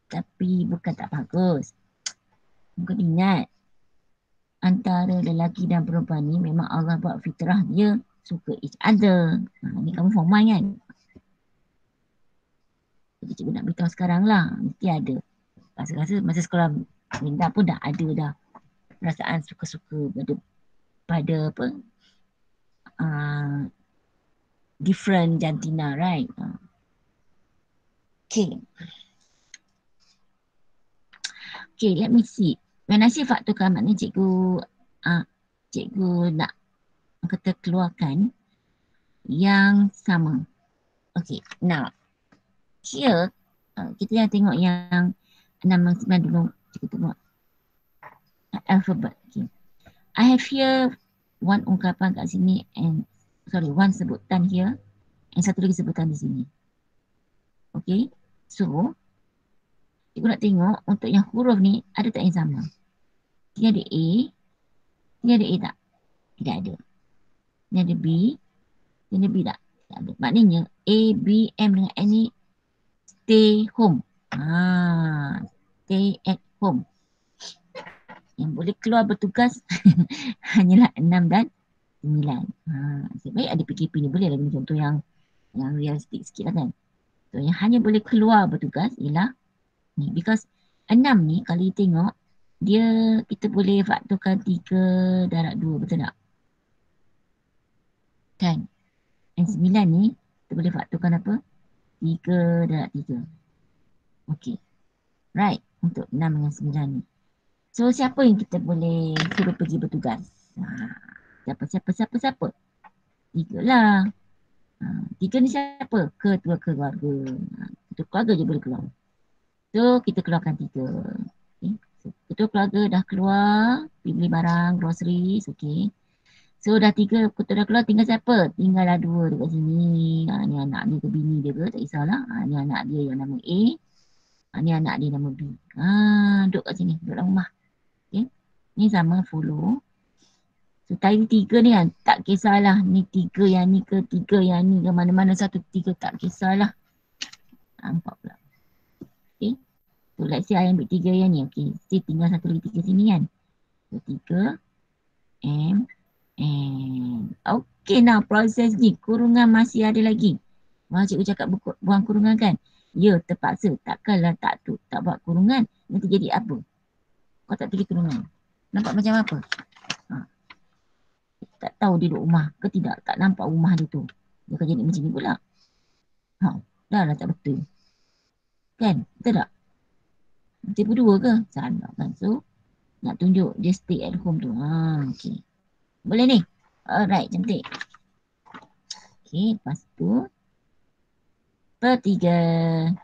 Tapi bukan tak bagus. Mungkin ingat. Antara lelaki dan perempuan ni memang Allah buat fitrah dia suka each other. Ni kamu form 1 kan? Jadi cikgu nak beritahu sekarang lah. Mesti ada. Rasa-rasa masa sekolah minda pun dah ada dah. Perasaan suka-suka pada apa? Different jantina, right? Okay. Okay, let me see. When I say faktorkan, maknanya cikgu nak kata keluarkan yang sama. Okay, now here kita yang tengok yang 6 dan 9 dulu. Cikgu tengok alphabet. Okay. I have here one ungkapan kat sini and one sebutan here and satu lagi sebutan di sini. Okay, so cikgu nak tengok untuk yang huruf ni ada tak yang sama? Ini ada A, ini ada A tak? Tidak ada. Ini ada B, ini ada B tak? Tak ada. Maknanya A, B, M dengan N ni stay home. Stay at home. Yang boleh keluar bertugas hanyalah 6 dan 9. Sebaik ada PKP ni boleh lah guna contoh yang realistik sikit lah kan. So yang hanya boleh keluar bertugas ialah ni. Because 6 ni kalau you tengok dia kita boleh faktorkan 3 darab 2, betul tak? Kan? And 9 ni kita boleh faktorkan apa? 3 darab 3. Okay. Right. Untuk 6 dengan 9 ni. So siapa yang kita boleh suruh pergi bertugas? Siapa? 3 lah. 3 ni siapa? Ketua keluarga. Ketua keluarga je boleh keluar. So kita keluarkan 3. Okay. So, ketua keluarga dah keluar, pergi beli barang, groceries, okay. So dah 3 ketua dah keluar, tinggal siapa? Tinggallah 2 dekat sini. Ni anak dia ke bini dia ke, tak kisahlah. Ni anak dia yang nama A. Ni anak dia nama B. Duduk kat sini, duduk dalam rumah. Okay. Ni sama follow. So tadi 3 ni kan, tak kisahlah ni 3 yang ni ke 3 yang ni ke mana-mana satu 3 tak kisahlah. Nampak pula. Okay. So let's say I ambil 3 yang ni. Okay. Still tinggal satu lagi 3 sini kan. So 3 M N. Okay, now proses ni kurungan masih ada lagi. Cikgu cakap buang kurungan kan. Ya, terpaksa. Takkanlah tak buat kurungan. Nanti jadi apa? Kau tak tulis kurungan. Nampak macam apa? Tak tahu dia duduk rumah ke tidak. Tak nampak rumah dia tu. Dia akan jadi macam ni pula. Dah lah tak betul. Kan? Betul tak? Tipe 2 ke? Salah kan. So, nak tunjuk dia stay at home tu. Okay. Boleh ni? Alright, cantik. Okay, lepas tu. Per 3.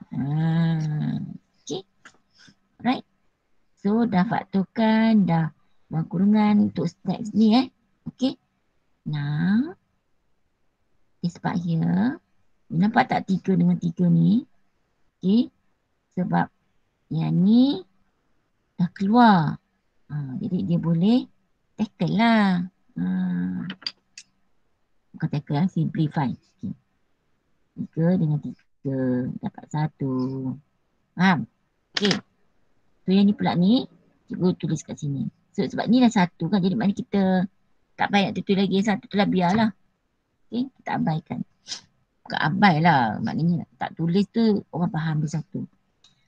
Okay. Alright. So, dah faktorkan, dah buang kurungan untuk steps ni Okay. Now, this part here. Nampak tak 3 dengan 3 ni? Okay. Sebab yang ni dah keluar. Jadi dia boleh tackle lah. Bukan tackle lah, simplify. Okay. 3 dengan 3 dapat 1. Faham? Okay. So yang ni pula ni, cikgu tulis kat sini. So sebab ni dah 1 kan, jadi maknanya kita tak payah tulis lagi yang 1 tu lah, biarlah. Okay, kita abaikan. Bukan abai lah, maknanya tak tulis tu orang faham dia 1.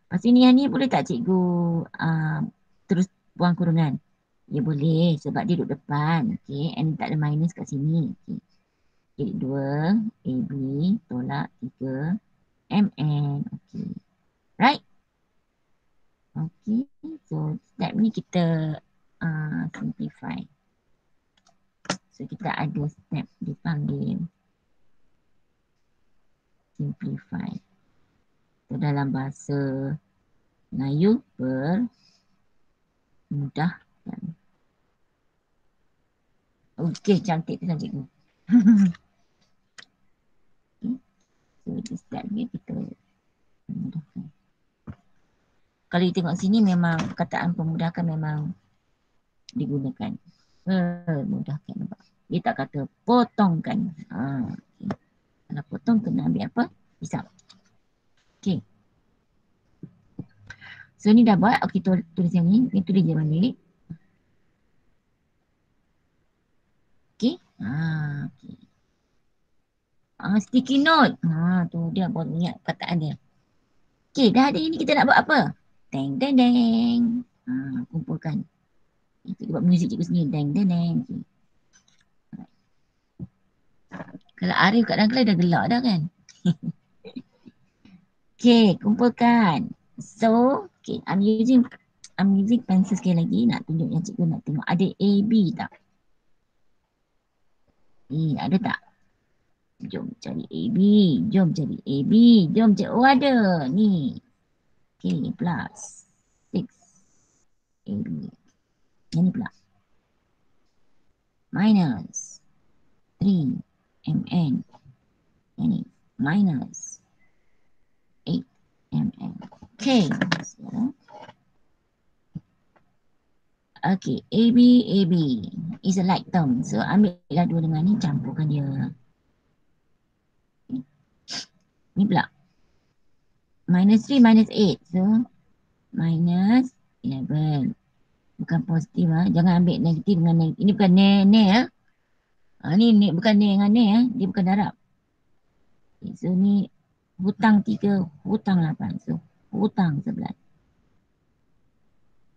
Lepas ni yang ni boleh tak cikgu terus buang kurungan. Ya boleh sebab dia duduk depan. Okay. And tak ada minus kat sini. Okay. Jadi 2 AB tolak 3 MN. Okay. Right? Okay. So step ni kita simplify. So kita ada step dipanggil simplify. So dalam bahasa Melayu permudahkan. Okey, cantik tu cikgu. Okay. So di step ni kita permudahkan. Kalau you tengok sini memang perkataan pemudahkan memang digunakan. Permudahkan. Nampak? Dia tak kata potongkan. Okay. Kalau potong kena ambil apa? Hisap. Okay. So ni dah buat. Okay, tulis yang ni. Ni tulis je balik. Okay. Okay. Sticky note. Tu dia baru ingat perkataan dia. Okay, dah ada ini kita nak buat apa? Deng, deng, deng. Kumpulkan. Cikgu buat muzik cikgu sendiri. Deng, deng, deng. Okay. Kalau Arif kat dalam kelas dah gelak dah kan? Okay, kumpulkan. So, okay, I'm using pencil sekali lagi nak tunjuk yang cikgu nak tengok. Ada A, B tak? Ada tak? Jom cari A, B. Jom cari A, B. Jom cari. Oh, ada. Ni. Okay, plus 6 A, B. Yang ni pula. Minus 3 MN. Yang ni. Minus 8 MN. Okay. Okay, AB, AB is a like term. So, ambillah dua dengan ni, campurkan dia. Ni pula. Minus 3, minus 8. So, minus 11. Bukan positif. Jangan ambil negatif dengan negatif. Ini bukan ne ya. Ni bukan ne dengan ne ya. Dia bukan darab. Okay, so, ni hutang 3, hutang 8. So, hutang 11.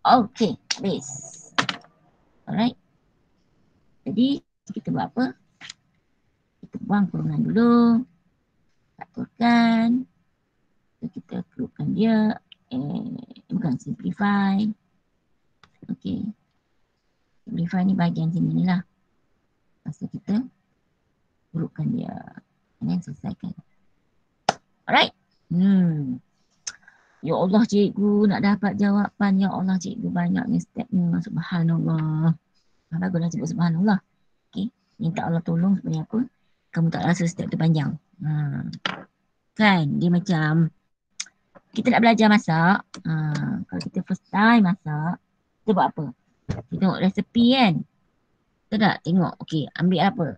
Okay, habis. Alright. Jadi, kita buat apa? Kita buang kurungan dulu. Aturkan. Kita keluarkan dia. Bukan simplify. Okay. Simplify ni bahagian sini ni lah. Lepas kita keluarkan dia. Dan selesaikan. Alright. Ya Allah cikgu nak dapat jawapan. Ya Allah cikgu banyaknya stepnya. Subhanallah. Baguslah cikgu subhanallah. Okay. Minta Allah tolong supaya apa? Kamu tak rasa step tu panjang. Kan dia macam kita nak belajar masak. Kalau kita first time masak, kita buat apa? Kita tengok resepi kan? Kita tak tengok, okay, ambil apa?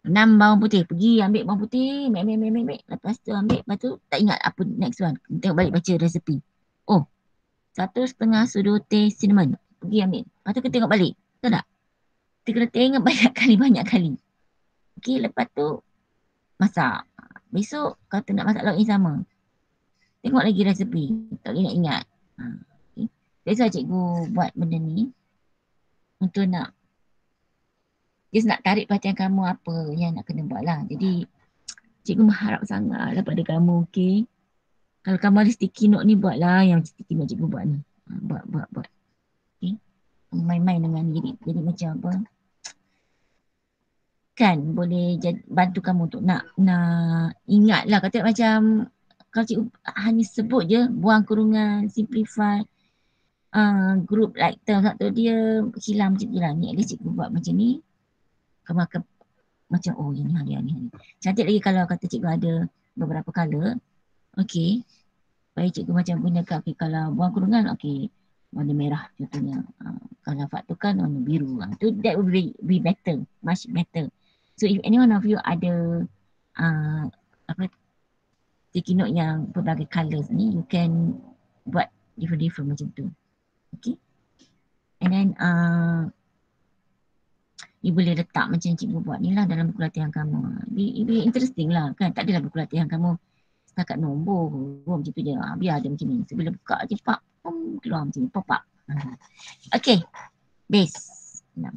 6 bawang putih. Pergi ambil bawang putih, ambil. Lepas tu ambil, lepas tu tak ingat apa next one. Tengok balik baca resepi. Oh, 1,5 sudu teh cinnamon. Pergi ambil. Lepas tu kita tengok balik. Tahu tak? Kita kena tengok banyak kali. Okay, lepas tu masak. Besok kata nak masak lauk yang sama. Tengok lagi resepi. Tak boleh nak ingat. Okay. That's why cikgu buat benda ni. Untuk nak just nak tarik perhatian kamu apa yang nak kena buat lah. Jadi cikgu mengharap sangat daripada kamu, okay. Kalau kamu ada sticky note ni, buatlah yang sticky note cikgu buat ni. Buat. Okay. Main-main dengan ni. Jadi macam apa. Kan boleh bantu kamu untuk nak ingat lah. Kata macam kalau cikgu hanya sebut je buang kurungan, simplify, group like term satu dia hilang macam tu lah. Ni at least cikgu buat macam ni. Kamu akan macam oh yang ni hari. Cantik lagi kalau kata cikgu ada beberapa colour. Okay. Baik cikgu macam gunakan okay, kalau buang kurungan okay, warna merah contohnya. Kalau fakturkan warna biru. That would be better. Much better. So if any one of you ada sticky note yang pelbagai colours ni, you can buat different macam tu. Okay. And then you boleh letak macam cikgu buat ni lah dalam buku latihan kamu. It be interesting lah kan. Tak adalah buku latihan kamu setakat nombor macam tu je. Biar ada macam ni. So bila buka je pak, keluar macam ni, pop up. Okay. Base. 6.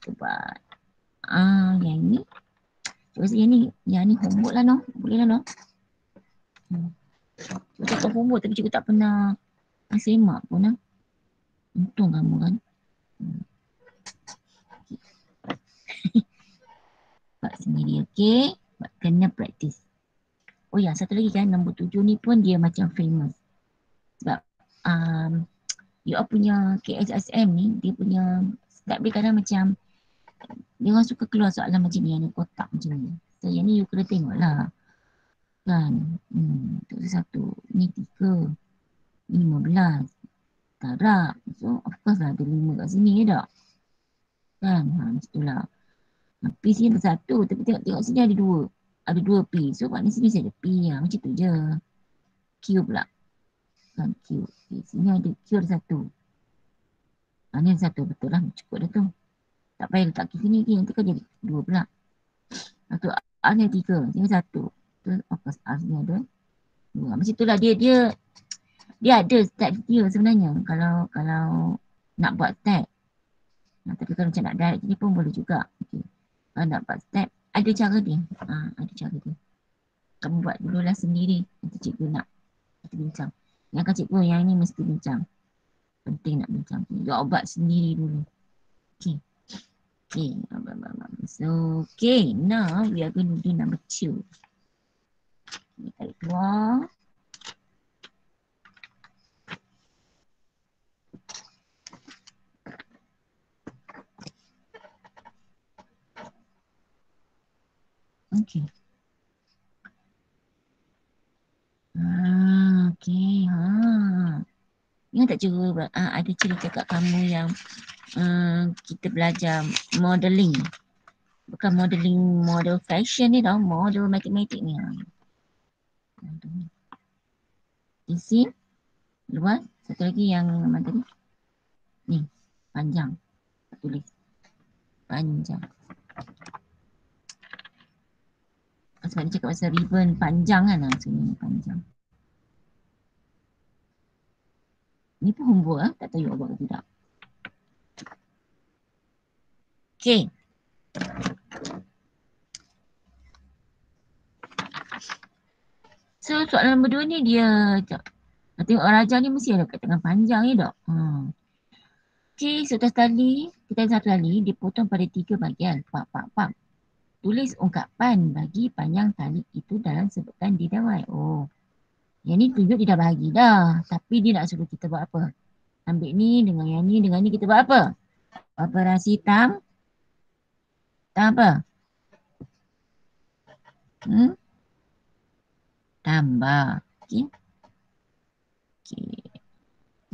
Cuba. Yang ni. Cuba yang ni homework lah no. Boleh lah no. Cuba cakap homework tapi cikgu tak pernah semak pun lah. Untung kamu kan. Buat sendiri, okay? Buat kena practice. Oh ya, satu lagi kan, nombor 7 ni pun dia macam famous. Sebab you all punya KSSM ni, dia punya setiap dia kadang macam dia orang suka keluar soalan macam ni, yang ni kotak macam ni. So yang ni you kena tengok lah. Kan, tu satu, ni 3, ni 15. Tarak. So of course lah ada 5 kat sini ke tak? Kan, macam tu lah. P sini ada 1 tapi tengok sini ada 2. Ada 2 P. So maknanya sini saya ada P lah. Macam tu je. Q pula. Kan Q. Okay, sini ada Q ada 1. Ni ada 1 betul lah. Cukup dah tu. Tak payah letak Q sini. Nanti kan jadi 2 pula. Lepas tu A ni ada 3. Sini 1. Tu of course A sini ada 2. Macam tu lah. Dia ada step dia sebenarnya. Kalau nak buat step. Tapi kalau macam nak direct ni pun boleh juga. Okay. Kalau nak buat step, ada cara dia. Ada cara dia. Kamu buat dululah sendiri. Nanti cikgu nak kita bincang. Yang kan cikgu yang ni mesti bincang. Penting nak bincang. Dia buat sendiri dulu. Okay. Okay. So, okay. Now, we are going to do number 2. Ini tarik keluar. Okay. Okay. Ingat tak cikgu ada cerita kat kamu yang kita belajar modeling. Bukan modeling model fashion ni tau, model matematik ni. Isi luas, satu lagi yang mana tadi? Ni, panjang. Tulis. Panjang. Sebab dia cakap pasal ribbon panjang kan sini panjang. Ni pun homework tak tahu you buat ke tidak. Okay. So soalan nombor 2 ni dia tengok raja ni mesti ada kat tengah panjang ni tak? Okay, satu tali, kita ada satu tali dipotong pada 3 bahagian. Pak. Tulis ungkapan bagi panjang tali itu dalam sebutan di dawai. Oh, yang ni tunjuk dia dah bahagi dah. Tapi dia nak suruh kita buat apa? Ambil ni dengan yang ni dengan ni kita buat apa? Operasi apa? Tambah. Okay.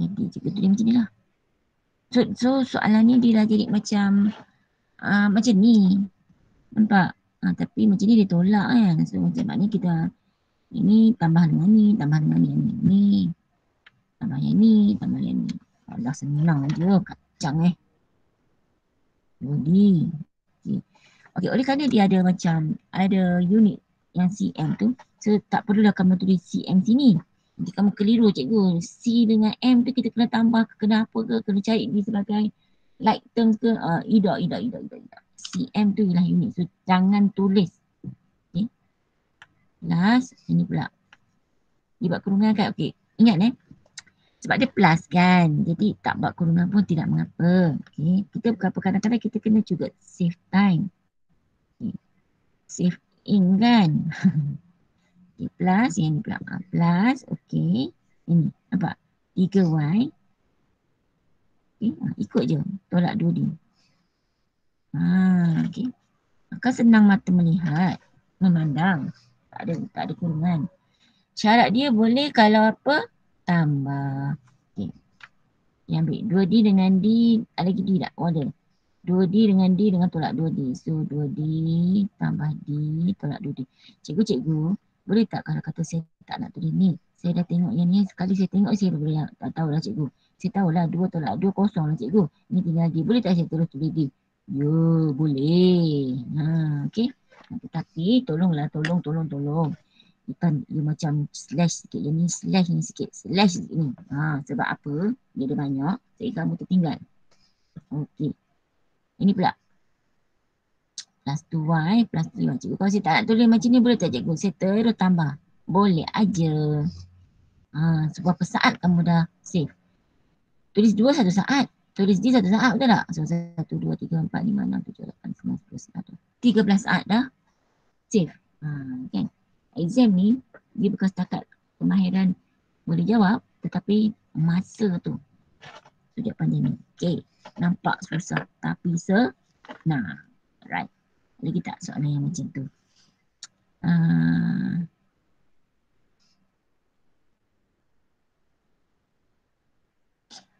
Jadi cikgu tulis macam ni lah. So soalan ni dia dah jadi macam ni. Nampak? Tapi macam ni dia tolak kan. So macam maknanya kita ini tambah dengan ni, tambah dengan ni. Tambah yang ni, tambah yang ni. Alah senang je, kacang Body. Okay, oleh kerana dia ada macam, ada unit yang cm tu. So tak perlulah kamu tulis cm sini. Nanti kamu keliru cikgu. C dengan M tu kita kena tambah ke, kena apa ke, kena cari ni sebagai like terms ke. Tidak. cm tu ialah unit. So jangan tulis. Okay. Last, ini pula. Dia buat kurungan kan? Okay, ingat sebab dia plus kan. Jadi tak buat kurungan pun tidak mengapa. Okay. Kita kadang-kadang kita kena juga save time. Okay. Save in kan. Okay, plus yang ni pula. Plus, okay. Ini, nampak? 3Y. Okay, ikut je. Tolak 2D. Okay. Maka senang mata melihat. Memandang. Tak ada kurungan. Syarat dia boleh kalau apa? Tambah. Okay. Yang ambil 2D dengan D. Ada lagi D tak? Oh ada. 2D dengan D dengan tolak 2D. So 2D tambah D tolak 2D. Cikgu. Boleh tak kalau kata saya tak nak tulis ni? Saya dah tengok yang ni. Sekali saya tengok saya boleh tak tahulah cikgu. Saya tahulah 2 tolak 2 kosong lah cikgu. Ni tinggal D. Boleh tak saya tulis D? Ya boleh. Okay. Tetapi tolong. Dia macam slash sikit. Yang ni slash ni sikit. Slash sikit ni. Sebab apa? Dia ada banyak. Jadi kamu tertinggal. Okey. Ini pula. Plus 2y plus 3y. Cikgu kalau saya tak nak tulis macam ni boleh tak cikgu? Saya terus tambah. Boleh aja. Seberapa saat kamu dah save? Tulis 2 1 saat. Tulis D 1 saat, betul tak? So 1, 2, 3, 4, 5, 6, 7, 8, 9, 10, 11, 13 saat dah save. Kan? Exam ni dia bukan setakat kemahiran boleh jawab, tetapi masa tu sejak pandemik. Okay, nampak susah tapi senang. Right. Lagi tak soalan yang macam tu?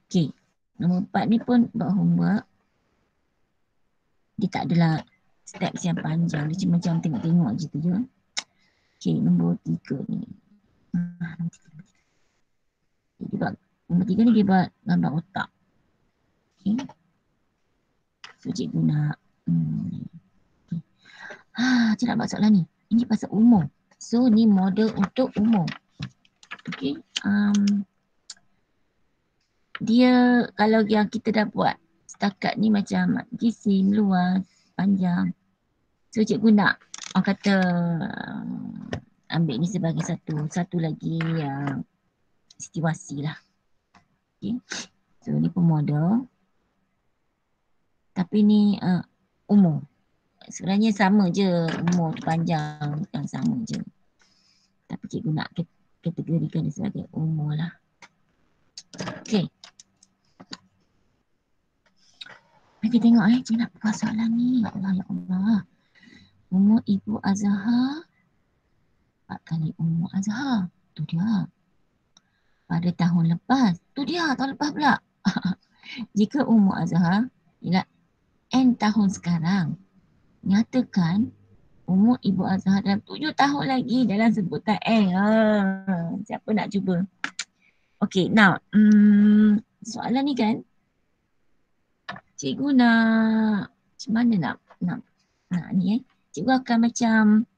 Okay, nombor 4 ni pun buat homework. Dia tak adalah steps yang panjang, dia cuma macam tengok-tengok je tu je. Okay, nombor 3 ni. Dia buat, nombor 3 ni dia buat gambar otak. Okay. So cikgu nak okay. Cikgu nak buat soalan ni. Ini pasal umur. So ni model untuk umur. Okay. Dia kalau yang kita dah buat setakat ni macam jisim, luas, panjang. So cikgu nak orang kata ambil ni sebagai satu lagi situasi lah. Okay. So ni pun model. Tapi ni umur. Sebenarnya sama je umur panjang yang sama je. Tapi cikgu nak kategorikan dia sebagai umur lah. Okay. Kita tengok cikgu nak buka soalan ni. Ya Allah, ya Allah. Umur Ibu Azhar 4 kali umur Azhar. Tu dia. Pada tahun lepas. Tu dia tahun lepas pula. Jika umur Azhar ialah N tahun sekarang, nyatakan umur Ibu Azhar dalam 7 tahun lagi dalam sebutan N. Siapa nak cuba? Okay, now soalan ni kan cikgu nak macam mana nak ni cikgu akan macam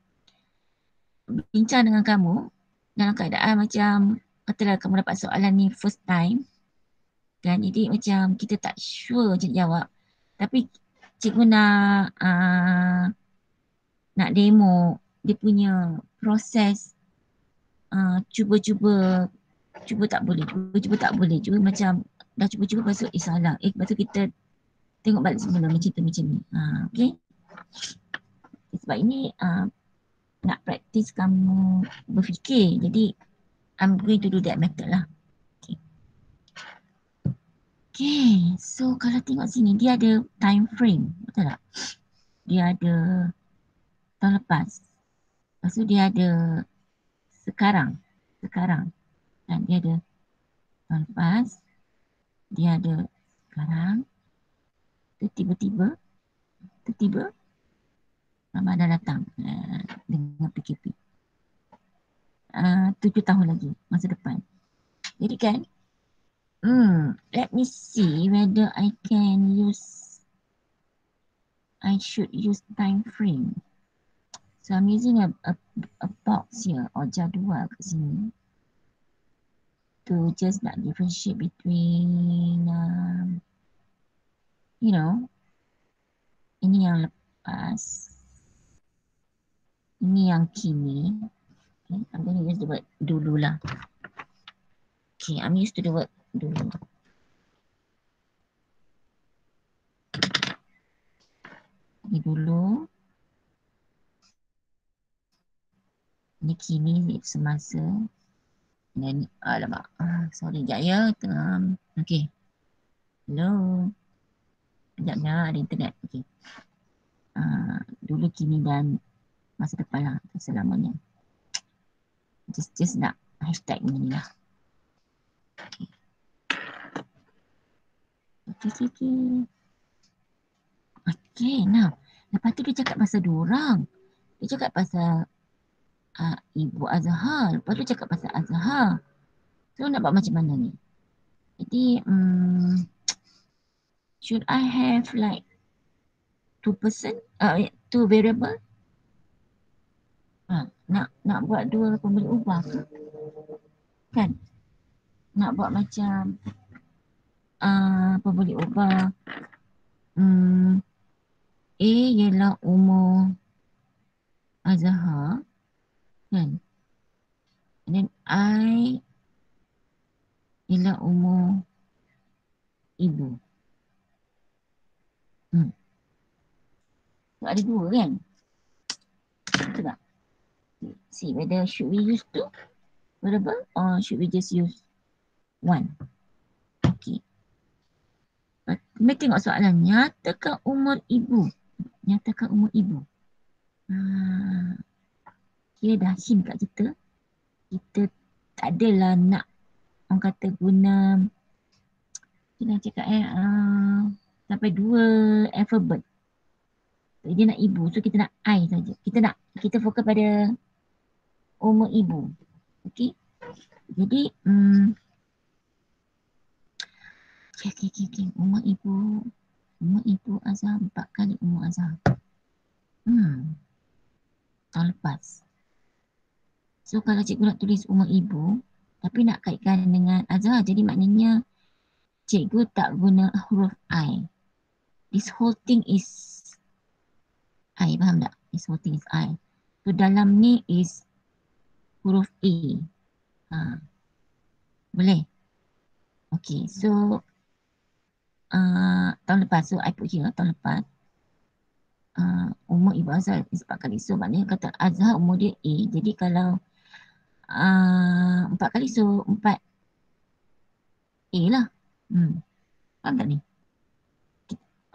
bincang dengan kamu dalam keadaan macam katalah kamu dapat soalan ni first time kan, jadi macam kita tak sure macam jawab, tapi cikgu nak demo dia punya proses cuba tak boleh, cuba macam dah cuba lepas tu salah, lepas tu kita tengok balik semula macam ni. Okay. Sebab ini nak praktis kamu berfikir, jadi I'm going to do that method lah. Okay, so kalau tengok sini dia ada time frame, betul tak? Dia ada tahun lepas, lepas tu dia ada sekarang dan dia ada tahun lepas, dia ada sekarang, tiba-tiba Ramadan datang dengan PKP. 7 tahun lagi masa depan. Jadi kan, let me see whether I should use time frame. So I'm using a box here or jadual kat sini to just nak differentiate between ini yang lepas, ini yang kini. Okay, I'm going to use the word dulu lah. Okay, I'm used to the word dulu. Ini dulu. Ini kini, semasa. Dan ni, alamak. Sorry, sekejap ya. Okay. Hello. Sekejap ya, ada internet. Okay. Dulu, kini dan masa depan lah. Selamanya. Just nak hashtag ni lah. Okay, now. Lepas tu dia cakap pasal diorang. Dia cakap pasal Ibu Azhar. Lepas tu cakap pasal Azhar. So nak buat macam mana ni? Jadi, should I have like 2 variable? Nak buat dua pembeli ubah ke? Kan? Nak buat macam pembeli ubah A ialah umur Azhar kan? And then I ialah umur ibu. So, ada dua kan? Betul tak? See whether should we use two variable or should we just use one? Okay. Kami tengok soalan. Nyatakan umur ibu. Nyatakan umur ibu. Kira dah hint kat kita. Kita tak adalah nak orang kata guna kita nak cakap sampai dua alphabet. Dia nak ibu. So kita nak I saja. Kita fokus pada umur ibu. Okay. Jadi okay. Umur ibu Azhar 4 kali umur Azhar. Tahun lepas. So kalau cikgu nak tulis umur ibu tapi nak kaitkan dengan Azhar, jadi maknanya cikgu tak guna huruf I. This whole thing is I, faham tak? This whole thing is I. So dalam ni is huruf A. Boleh? Okay, so tahun lepas. So I put here tahun lepas. Umur ibu Azhar is 4 kali. So maknanya kata Azhar umur dia A. Jadi kalau 4 kali, so 4 A lah. Faham tak ni?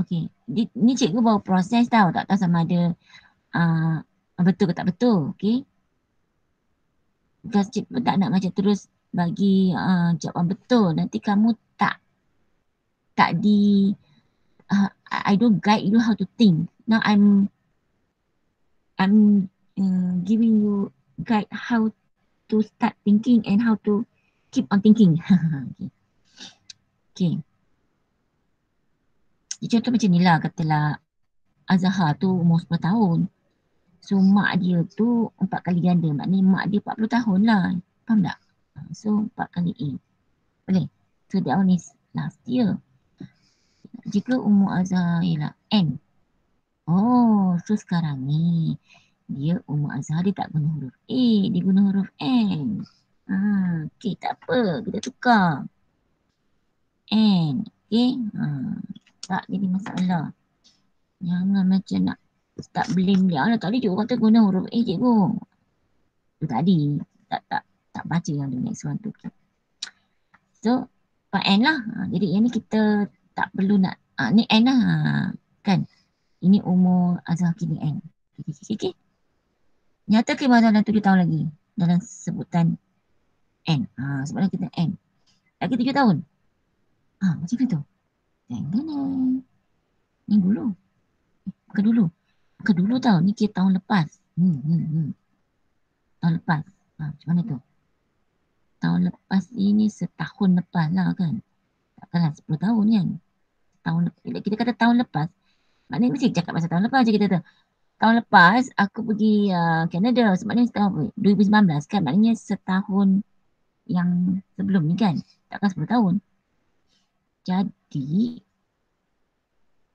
Okay. Ni cikgu baru proses tau. Tak tahu sama ada betul ke tak betul. Okay. Because cikgu tak nak macam terus bagi jawapan betul. Nanti kamu tak di I don't guide you how to think. Now I'm giving you guide how to start thinking and how to keep on thinking. Okay. Contoh macam ni lah, katalah Azhar tu umur 10 tahun. So mak dia tu 4 kali ganda. Maknanya mak dia 40 tahun lah. Faham tak? So 4 kali A. Boleh? So that one is last year. Jika umur Azhar ialah N. Oh, so sekarang ni dia umur Azhar dia tak guna huruf A, dia guna huruf N. Okay, tak apa. Kita tukar. N. Okay. Tak jadi masalah. Jangan macam nak start blame dia. Tadi cikgu kata guna huruf A cikgu. Tu tadi. Tak baca yang the next one tu. Okay. So, part N lah. Jadi yang ni kita tak perlu nak. Ni N lah. Kan? Ini umur Azhar kini N. Okay. Nyata ke masa dalam 7 tahun lagi. Dalam sebutan N. Sebabnya kita N. Lagi 7 tahun. Macam mana tu? Jangan. Ni dulu. Bukan dulu tau. Ni kira tahun lepas. Tahun lepas. Macam mana tu? Tahun lepas ini setahun lepas lah kan. Takkanlah 10 tahun kan. Tahun lepas. Bila kita kata tahun lepas, maknanya mesti cakap pasal tahun lepas je kita tu. Tahun lepas aku pergi Canada. Sebabnya tahun 2019 kan. Maknanya setahun yang sebelum ni kan. Takkan 10 tahun. Jadi,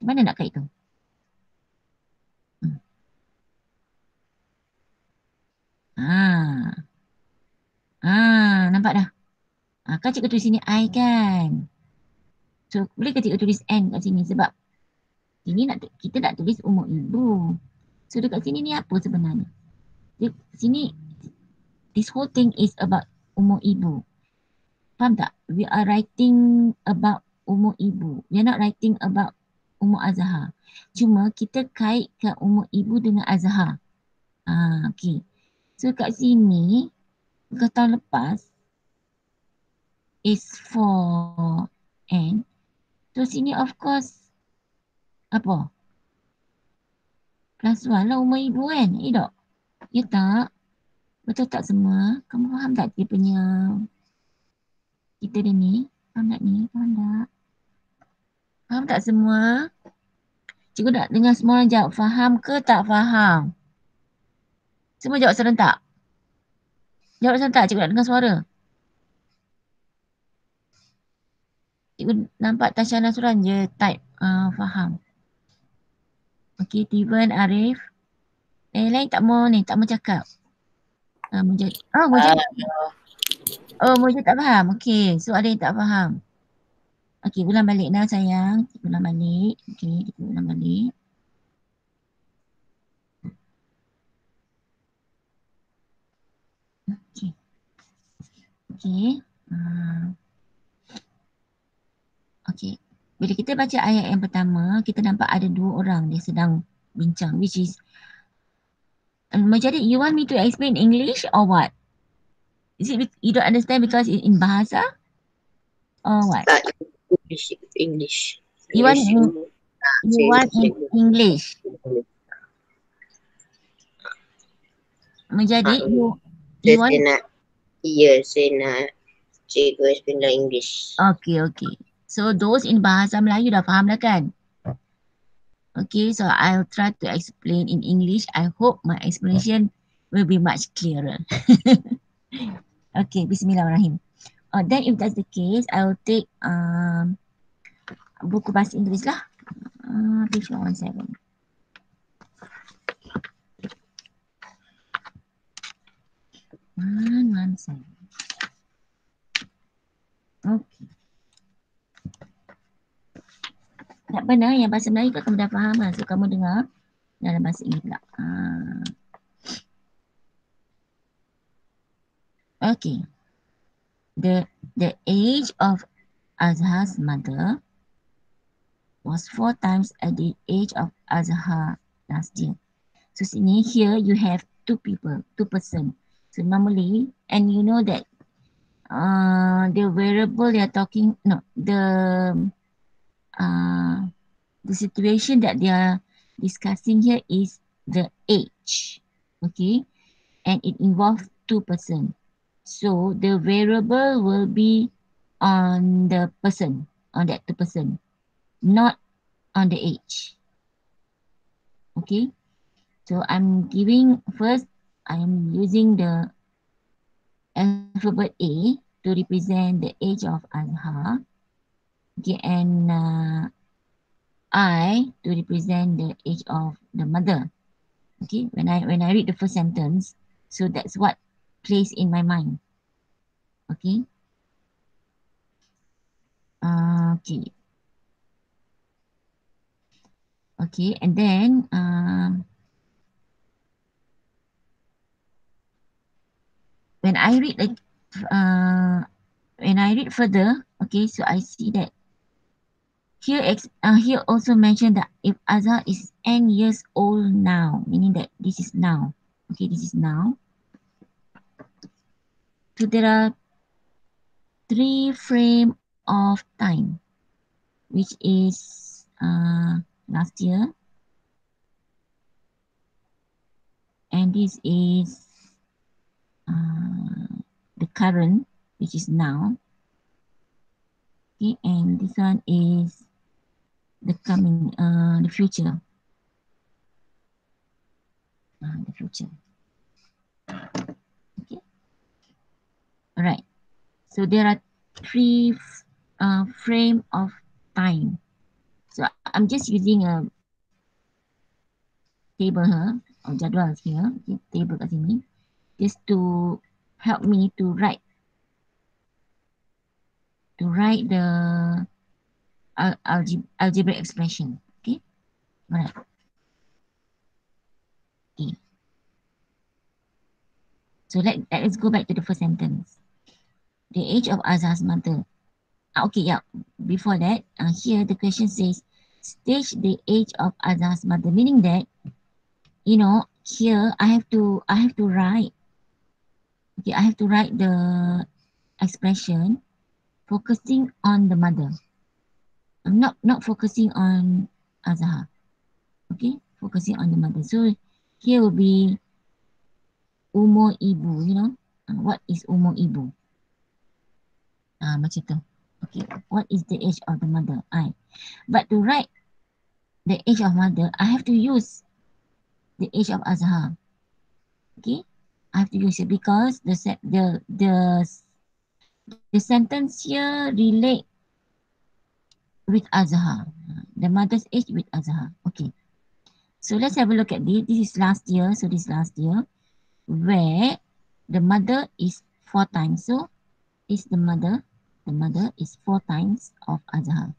mana nak kait tu? Nampak dah? Kan cikgu tulis sini I kan? So, boleh ke cikgu tulis N kat sini? Sebab sini kita nak tulis umur ibu. So, dekat sini ni apa sebenarnya? Sini, this whole thing is about umur ibu. Faham tak? We are writing about umur ibu. We are not writing about umur Azhar. Cuma kita kaitkan umur ibu dengan Azhar. Okay. So, kat sini, ke tahun lepas is for N. So sini of course apa? Plus 1 lah umur ibu kan? Tak? Ya tak? Betul tak semua? Kamu faham tak dia punya kita dia ni? Faham tak ni? Faham tak? Faham tak semua? Cikgu nak dengar semua orang jawab faham ke tak faham? Semua jawab serentak. Jawab serentak, cikgu nak dengar suara. Cikgu nampak Tasha Nasran je type faham. Okey, Tivan, Arif. Lain tak mau ni, tak mau cakap. Mujad. Mujad tak faham. Okey, so ada yang tak faham. Okey, ulang balik dah sayang. Ulang balik. Okey, kita ulang balik. Okey. Okey. Okey. Bila kita baca ayat yang pertama, kita nampak ada dua orang dia sedang bincang, which is Majid, you want me to explain English or what? Is it you don't understand because it's in bahasa? Or what? English. You want in English. Majid, you want? Saya nak cikgu explain dalam English. Okay. So those in bahasa Melayu dah faham dah kan? Okay, so I'll try to explain in English. I hope my explanation will be much clearer. Okay, bismillahirrahmanirrahim. Then if that's the case, I will take buku bahasa Inggeris lah. Page 117. Okay. Tak benar yang bahasa Melayu kamu dah faham lah. So kamu dengar dalam bahasa Inggeris pula. Okay. The age of Azhar's mother was 4 times at the age of Azhar last year. So sini here you have two person. So normally, and you know that the variable they are talking, the situation that they are discussing here is the age, okay, and it involves two person. So the variable will be on the person, on that two person, not on the age. Okay, so I'm giving first, I'm using the alphabet A to represent the age of Azhar. Okay, and I to represent the age of the mother. Okay, when I read the first sentence, so that's what plays in my mind. Okay. Okay. Okay, and then when I read further, okay, so I see that here also mentioned that if Azhar is n years old now, meaning that this is now. Okay, this is now. So there are 3 frame of time, which is last year, and this is the current, which is now. Okay, and this one is the coming, the future. The future. Okay. All right. So there are 3 frame of time. So I'm just using a table here, or jadual here, okay, table kat sini, just to help me to write the algebraic expression. Okay. All right. Okay. So let's go back to the first sentence. The age of Azhar's mother. Okay, yeah. Before that, here the question says, stage the age of Azhar's mother, meaning that, you know, here I have to write. Okay, I have to write the expression focusing on the mother. I'm not focusing on Azhar. Okay, focusing on the mother. So here will be umur ibu, you know. What is umur ibu? Macam tu. Okay, what is the age of the mother? But to write the age of mother, I have to use the age of Azhar. Okay, I have to use it because the sentence here relate with Azhar. The mother's age with Azhar. Okay. So let's have a look at this. This is last year. So this is last year where the mother is 4 times. So is the mother is 4 times of Azhar.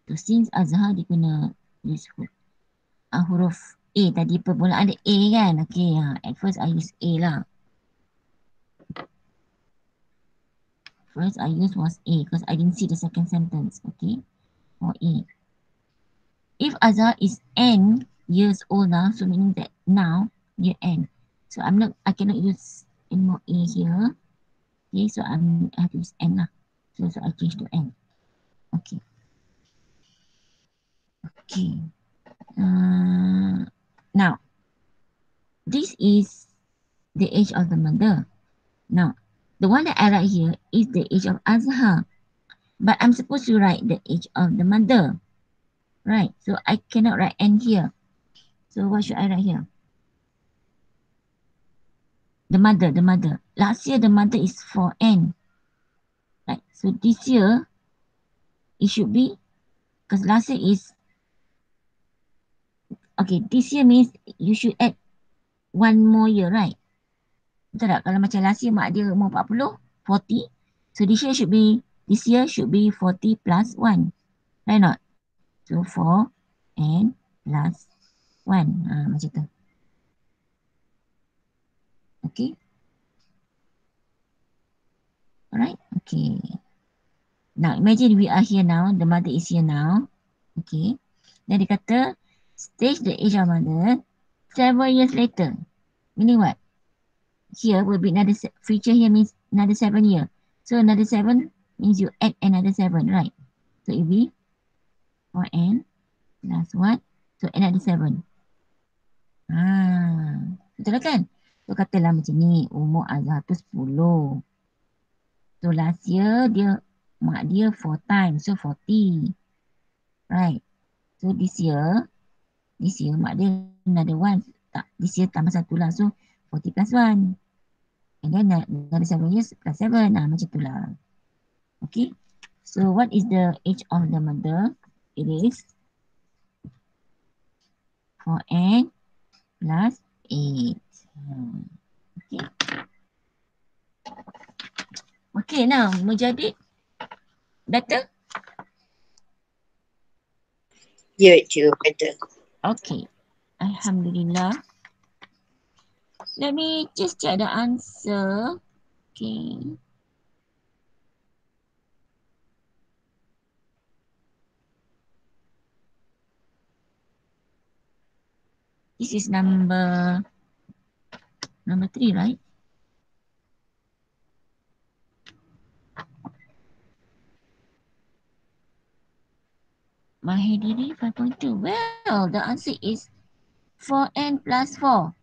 So since Azhar dia guna use huruf A tadi permulaan ada A kan. Okay. At first I use A lah. First I used was A because I didn't see the second sentence. Okay. For A. If Azhar is N years old now, so meaning that now year N. So I cannot use any more A here. Okay, so I have to use N lah. So I change to N. Okay. Okay. Now, this is the age of the mother. Now, the one that I write here is the age of Azhar. But I'm supposed to write the age of the mother. Right, so I cannot write N here. So what should I write here? The mother. Last year, the mother is 4N. Right, so this year, it should be, because last year is, okay, this year means you should add one more year, right? Betul tak? Kalau macam last year, mak dia umur 40, 40. So this year should be 40 plus 1. Right not? So 4N plus 1. Macam tu. Okay. Alright, okay. Now, imagine we are here now. The mother is here now. Okay. Then dia kata, stage the age of mother 7 years later. Meaning what? Here will be another, future here means another 7 year. So another 7 means you add another 7, right? So it will be 4N plus what? So another 7. Betul lah kan? So katalah macam ni, umur Azhar tu 10. So last year mak dia 4 times, so 40. Right. So this year mak dia another 1. This year tambah 1 lah. So 40 plus 1. And then another 7 years plus 7. Macam tu lah. Okay. So what is the age of the mother? It is 4N plus 8. Okay. Okay, now Mujadid. Better? Ya, cikgu, better. Okay. Alhamdulillah. Let me just check the answer. Okay. This is number 3, right? Mahidiri 5.2. Well, the answer is 4N plus 4.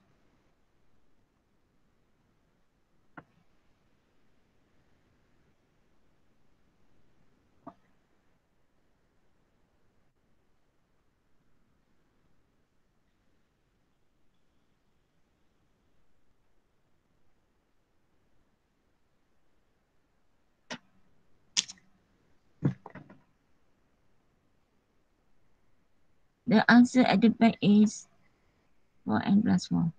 The answer at the back is 4N plus 4.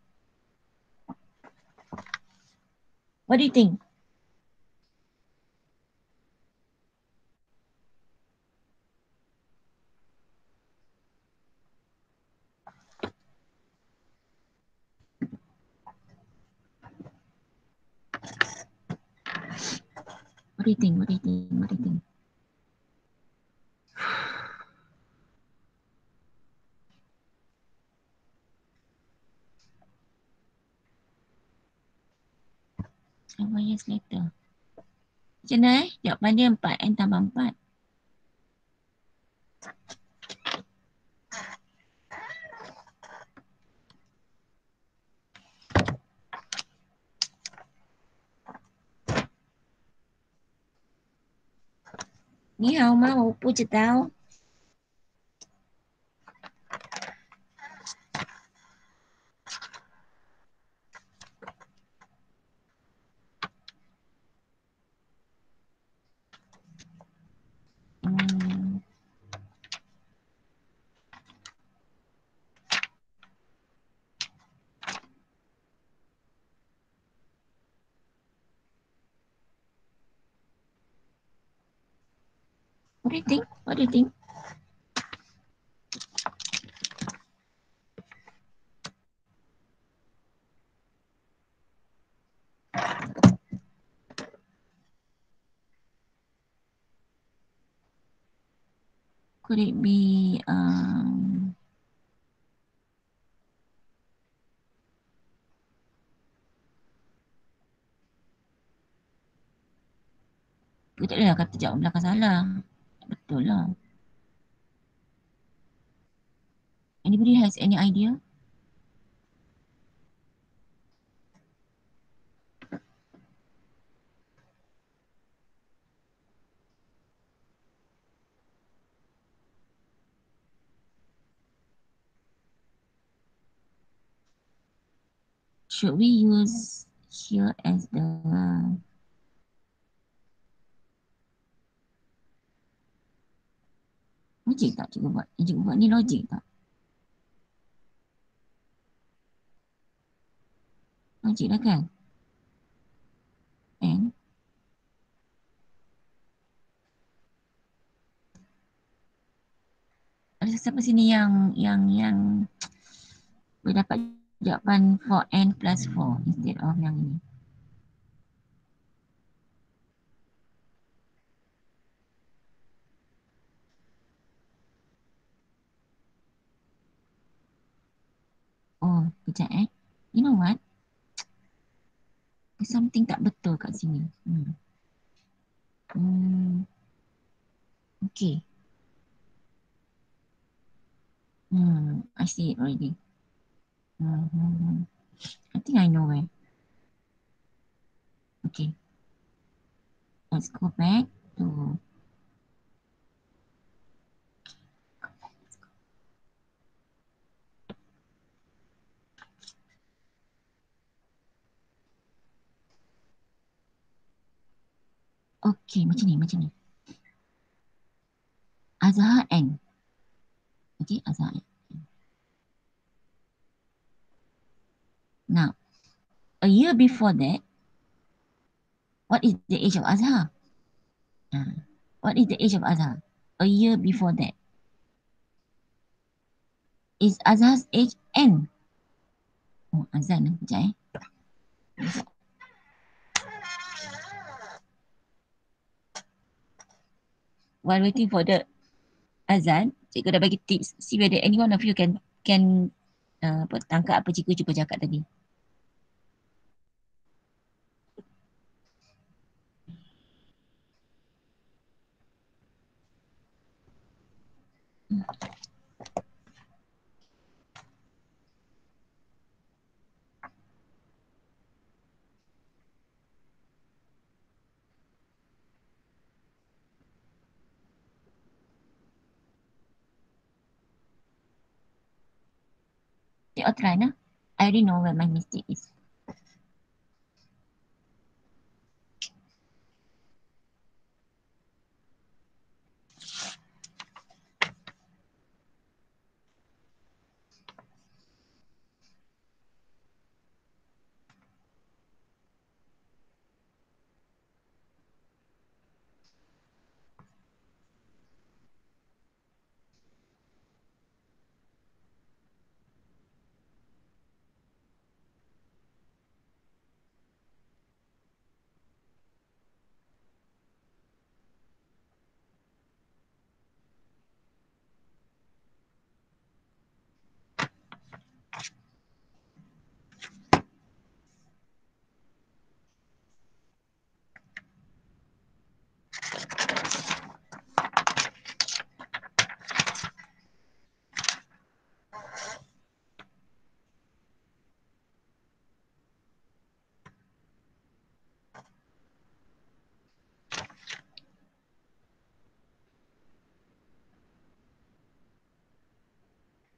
What do you think? What do you think? What do you think? What do you think? Several years later. Macam mana jawapan dia 4N tambah 4. Ni hao ma, 我不知道. What do you think? What do you think? Could it be kita tak adalah kata jawab belakang salah. Betul lah. Anybody has any idea? Should we use here as the logik tak cikgu buat? Cikgu buat ni logik tak? Logik lah kan? And ada siapa sini yang boleh dapat jawapan 4n plus 4 instead of yang ini? Oh, kejap You know what? There's something tak betul kat sini. Okay. I see it already. I think I know where. Okay. Let's go back to okay, macam ni. Azhar N. Okay, Azhar N. Now, a year before that, what is the age of Azhar? What is the age of Azhar? A year before that. Is Azhar's age N? Oh, Azan. Sekejap While waiting for the azan, cikgu dah bagi tips. See whether any one of you can tangkap apa cikgu cuba cakap tadi. I'll try nah. I already know where my mistake is.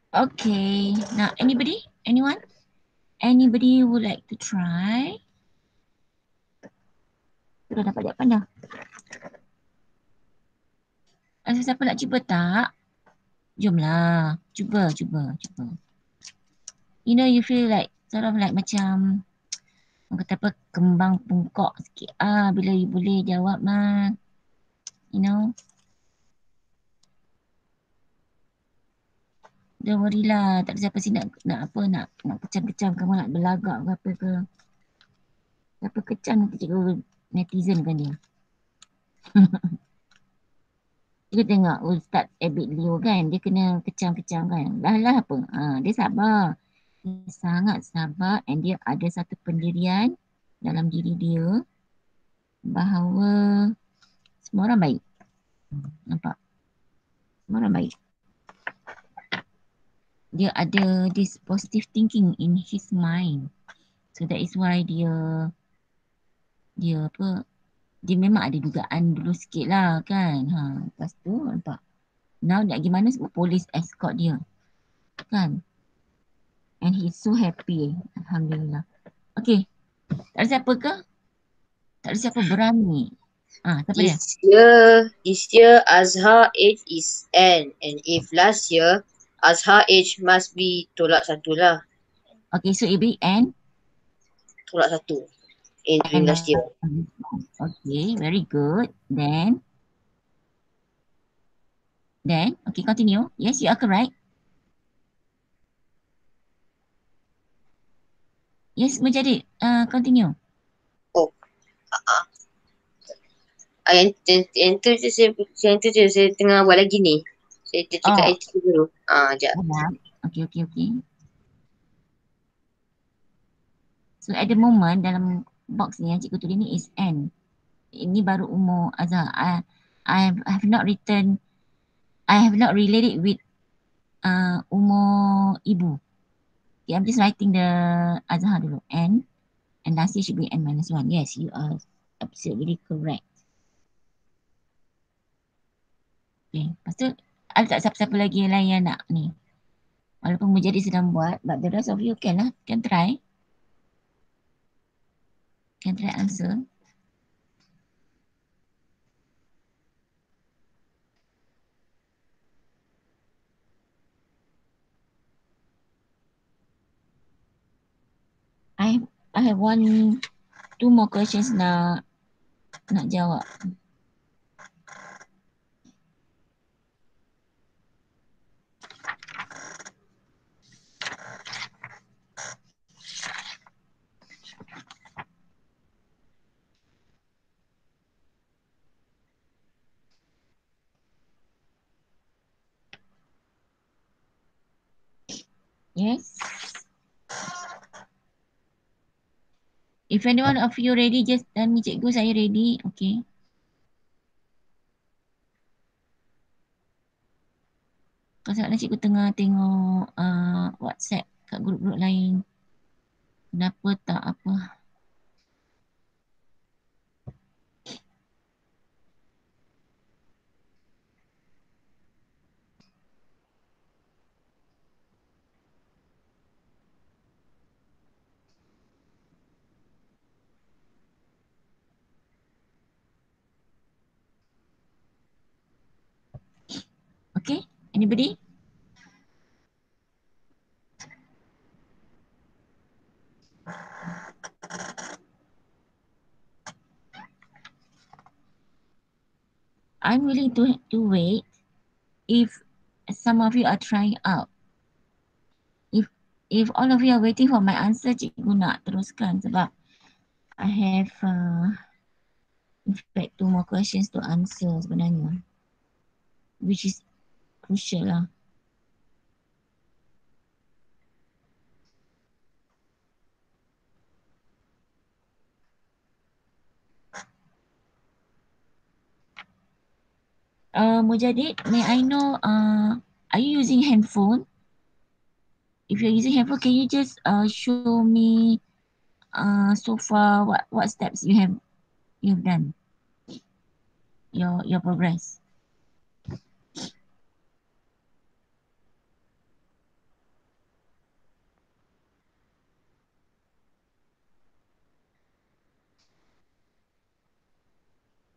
Okay. Now, anybody? Anyone? Anybody would like to try? Sudah dapat jawapan dah. Ada siapa nak cuba tak? Jomlah. Cuba. You know, you feel like sort of like macam orang kata apa, kembang pungkok sikit. Bila you boleh jawab mah. You know. Don't worry lah, tak ada siapa sini nak kecam-kecam kamu, nak berlagak ke apa ke. Siapa kecam nanti cikgu netizen kan dia. Dia tengok Ustaz Abid Leo kan, dia kena kecam-kecam kan. Lah apa? Dia sabar. Dia sangat sabar and dia ada satu pendirian dalam diri dia bahawa semua orang baik. Nampak? Semua orang baik. Dia ada this positive thinking in his mind. So that is why dia memang ada dugaan dulu sikit lah kan. Lepas tu nampak. Now nak gimana semua polis escort dia. Kan? And he's so happy. Alhamdulillah. Okay. Tak ada siapa ke? Tak ada siapa berani. Siapa dia? This year Azhar age is N, and if last year Azhar age must be tolak satu lah. Okay, so it be N? Tolak satu in during last year. Okay, very good. Then, okay, continue. Yes, you are correct. Yes, Mujadid, continue. Yang tu saya tengah buat lagi ni. Saya cakap itu dulu. Sekejap. Okay. So at the moment dalam box ni yang cikgu tulis ni is N. Ini baru umur Azhar. I have not related with umur ibu. Okay, I'm just writing the Azhar dulu. N. And last year should be N-1. Yes, you are absolutely correct. Okay, lepas tu ada tak siapa-siapa lagi yang lain yang nak ni? Walaupun Mujadid sedang buat, but the rest of you can lah, can try. Can try answer. I have two more questions nak jawab. Yes. If anyone of you ready, just tell me, cikgu saya ready. Okay. Kalau sekarang cikgu tengah tengok WhatsApp kat grup-grup lain. Kenapa tak apa? Okay, anybody? I'm willing to wait if some of you are trying out. If all of you are waiting for my answer, cikgu nak teruskan sebab I have in fact 2 more questions to answer sebenarnya, which is crucial lah. Mujadid, may I know, are you using handphone? If you're using handphone, can you just show me so far what steps you've done, your progress?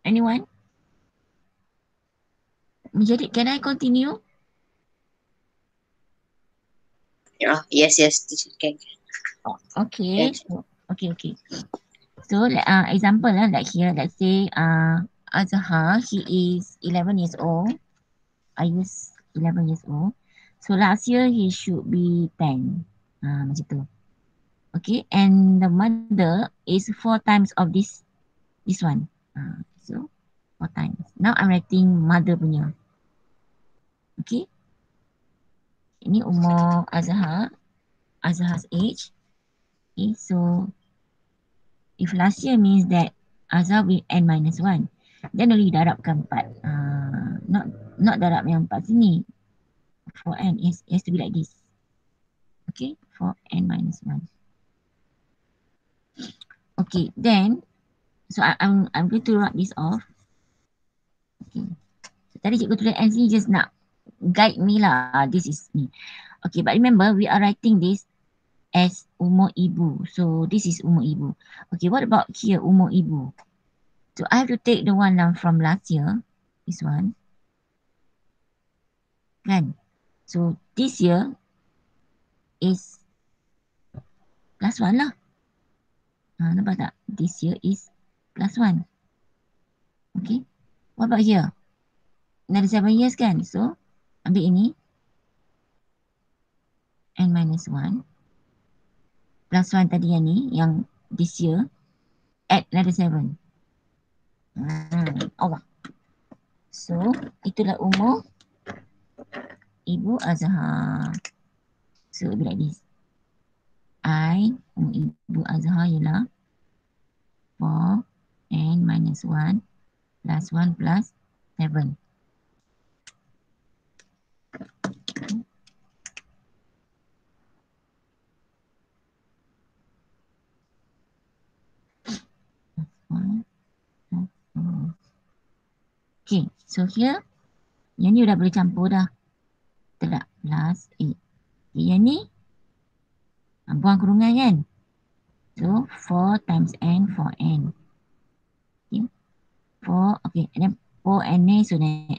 Anyone? Mujadid, can I continue? Yes, teacher can. Okay. Yes. Okay. So example lah, like here, let's say Azhar, he is 11 years old. I use 11 years old. So last year he should be 10. Macam tu. Okay, and the mother is 4 times of this one. So 4 times. Now I'm writing mother punya. Okay. Ini umur Azhar's age. Okay, so if last year means that Azhar will n minus 1. Then only darabkan 4. Not darab yang 4 sini. For n it has to be like this. Okay, for n minus 1. Okay, then so I'm going to write this off. Okay. So, tadi cikgu tulis n sini just nak guide me lah. This is me. Okay, but remember we are writing this as umur ibu. So this is umur ibu. Okay, what about here umur ibu? So I have to take the one from last year. This one. Kan? So this year is plus 1 lah. Nampak tak? This year is plus 1. Okay. What about here? Another 7 years kan? So ambil ini. N minus 1. Plus 1 tadi yang ni. Yang this year. Add another 7. Allah. So itulah umur Ibu Azhar. So it'll be like this. Umur Ibu Azhar ialah 4 n minus 1 plus 1 plus 7. Okay, so here yang ni dah boleh campur dah. Betul tak? Plus 8. Okay, yang ni buang kurungan kan? So 4 times n 4n. Okay. 4, okay, and then 4n ni so ni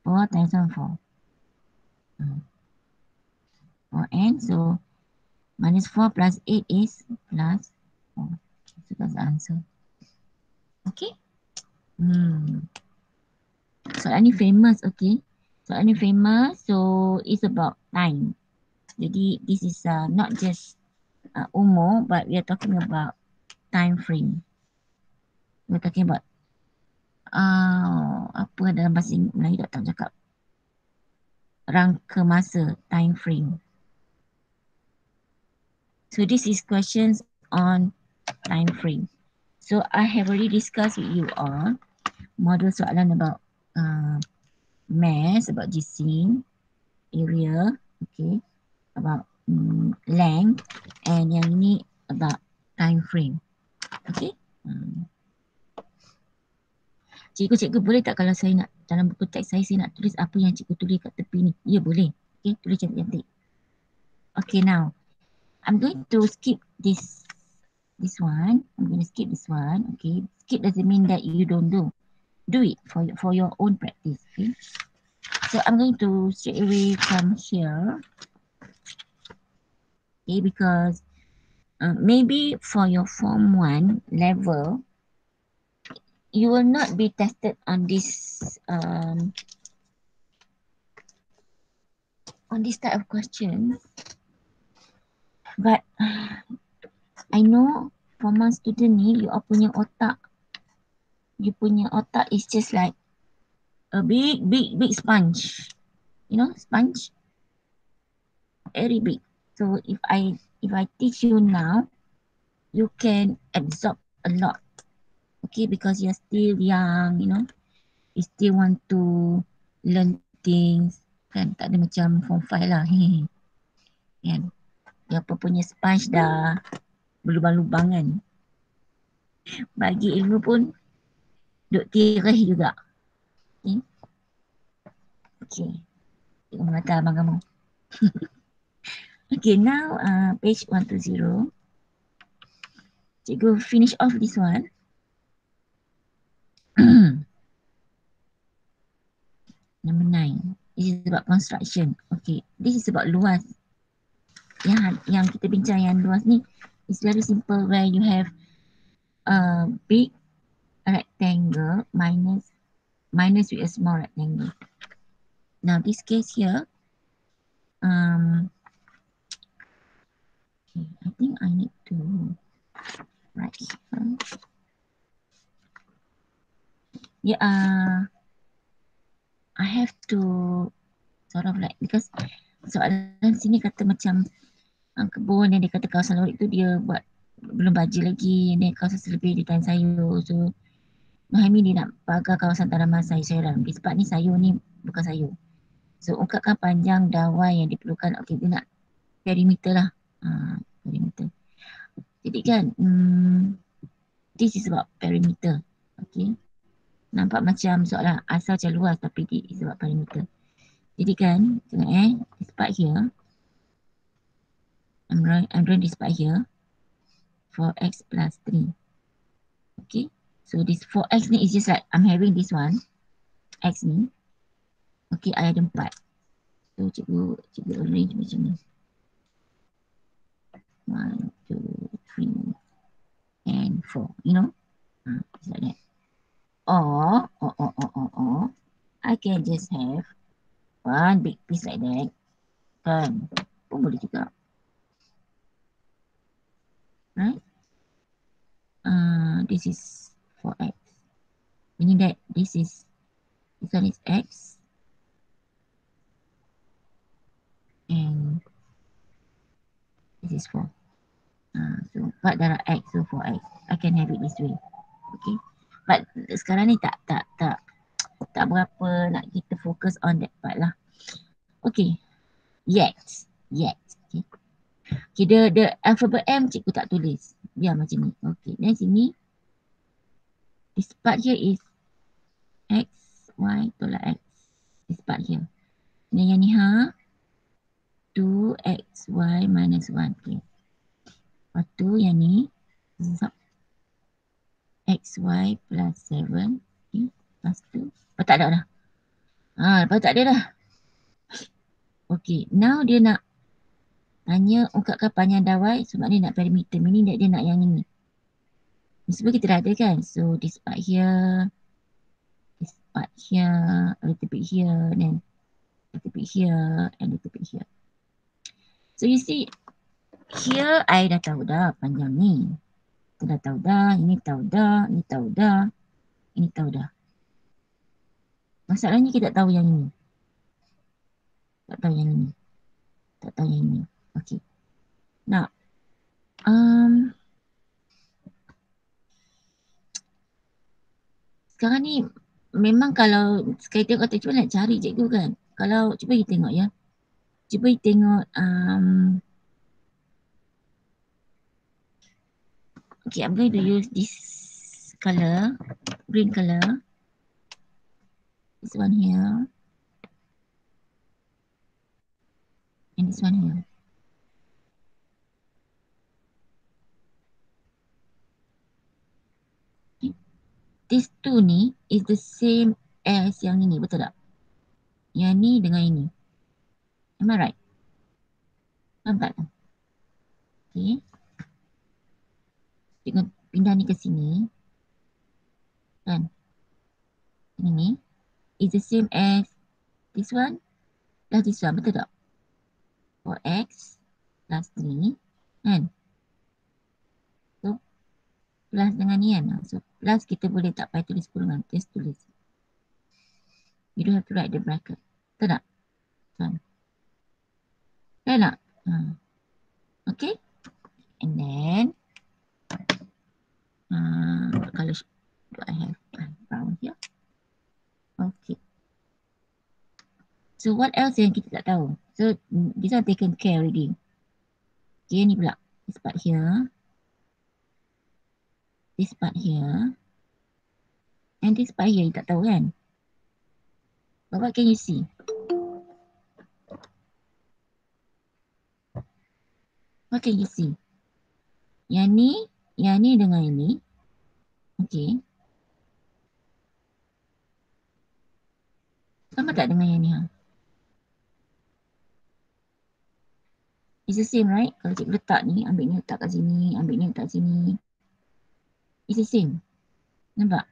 4 times 1 4. 4n, so minus 4 plus 8 is plus 4. So that's the answer. Okay. Soalan ni famous, okay. Soalan ni famous, so it's about time. Jadi this is not just umur, but we are talking about time frame. We are talking about apa dalam bahasa Melayu tak tahu cakap. Rangka masa, time frame. So this is questions on time frame. So I have already discussed with you all model soalan about mass, about gising, area, okay, about length, and yang ni about time frame. Okay. Cikgu boleh tak kalau saya nak dalam buku teks saya nak tulis apa yang cikgu tulis kat tepi ni? Ya boleh. Okay, tulis cantik-cantik. Okay, now I'm going to skip this one. I'm going to skip this one. Okay, skip doesn't mean that you don't do it for your own practice. Okay, so I'm going to straight away from here. Okay, because maybe for your form 1 level you will not be tested on this type of question, but I know for my student ni you punya otak is just like a big sponge, you know, sponge, very big. So if I teach you now, you can absorb a lot. Okay, because you're still young, you know, you still want to learn things. Kan tak ada macam form 5 lah. Kan, dia apa punya sponge dah berlubang-lubang kan. Bagi ilmu pun duk tirih juga. Okay. Okay. Cikgu mengata abang kamu. Okay, now page 120. Cikgu finish off this one. Number 9. This is about construction. Okay, this is about luas. Yang kita bincang yang luas ni is very simple, where you have a big rectangle minus with a small rectangle. Now this case here, okay, I think I need to write here. Yeah, I have to sort of like, because soalan sini kata macam kebun yang dia kata kawasan lorek tu dia buat belum baja lagi, dia kawasan selebih dia tanam sayur. So Mahami dia nak pagar kawasan tanaman sayur-sayuran. Di sebab ni sayur ni bukan sayur. So ungkapkan panjang dawai yang diperlukan. Okey, dia nak perimeter lah. Perimeter. Jadi kan, this is about perimeter. Okay. Nampak macam soalan asal macam luas tapi this is about perimeter. Jadi kan, tengok this part here. I'm drawing this part here. 4x plus 3. Okay. So this 4x ni is just like I'm having this one. X ni. Okay, I ada 4. So cikgu arrange macam ni. 1, 2, 3 and 4. You know? It's like that. Or I can just have one big piece like that. Kan? Pun boleh juga. Right? This is 4x. Meaning that this one is x. And this is 4. So 4 darab x, so 4x. I can have it this way. Okay. But sekarang ni tak berapa nak kita fokus on that part lah. Okay. Yet. Okay. Okay, the alphabet M cikgu tak tulis. Biar macam ni. Okay. Dan sini, this part here is x, y tolak x. This part here. Dan yang ni 2xy minus 1. Okay. Lepas tu yang ni xy plus 7. Okay. Lepas tu. Lepas tak ada dah. Lepas tak ada dah. Okay. Now dia nak tanya ungkapkan panjang dawai. So maknanya nak perimeter. Meaning dia nak yang ini. Sebab kita dah ada kan. So this part here. This part here. A little bit here. Then a little bit here. And a little bit here. So you see. Here I dah tahu dah panjang ni. Kita dah tahu dah. Ini tahu dah. Ini tahu dah. Ini tahu dah. Masalahnya kita tak tahu yang ini. Tak tahu yang ini. Tak tahu yang ini. Okay. Now. Sekarang ni memang kalau sekali tengok kata cuba nak cari cikgu kan. Kalau cuba kita tengok ya. Cuba kita tengok okay, I'm going to use this color, green color. This one here. And this one here. Okay. These two ni is the same as yang ini, betul tak? Yang ni dengan ini. Am I right? Nampak tak? Okay. Cikgu pindah ni ke sini. Kan? Ini is the same as this one. Plus this one, betul tak? 4x plus 3. Kan? So, plus dengan ni kan. So, plus kita boleh tak payah tulis kurungan. Just tulis. You don't have to write the bracket. Betul tak? Kan? Kan tak? Okay. And then, what color do I have? Brown here. Okay. So, what else yang kita tak tahu? So, these are taken care already. Okay, ni pula. This part here. This part here. And this part here, you tak tahu kan? But what can you see? What can you see? Yang ni dengan ini. Okay. Sama tak dengan yang ni? It's the same, right? Kalau cikgu letak ni, ambil ni letak kat sini, ambil ni letak sini. It's the same. Nampak?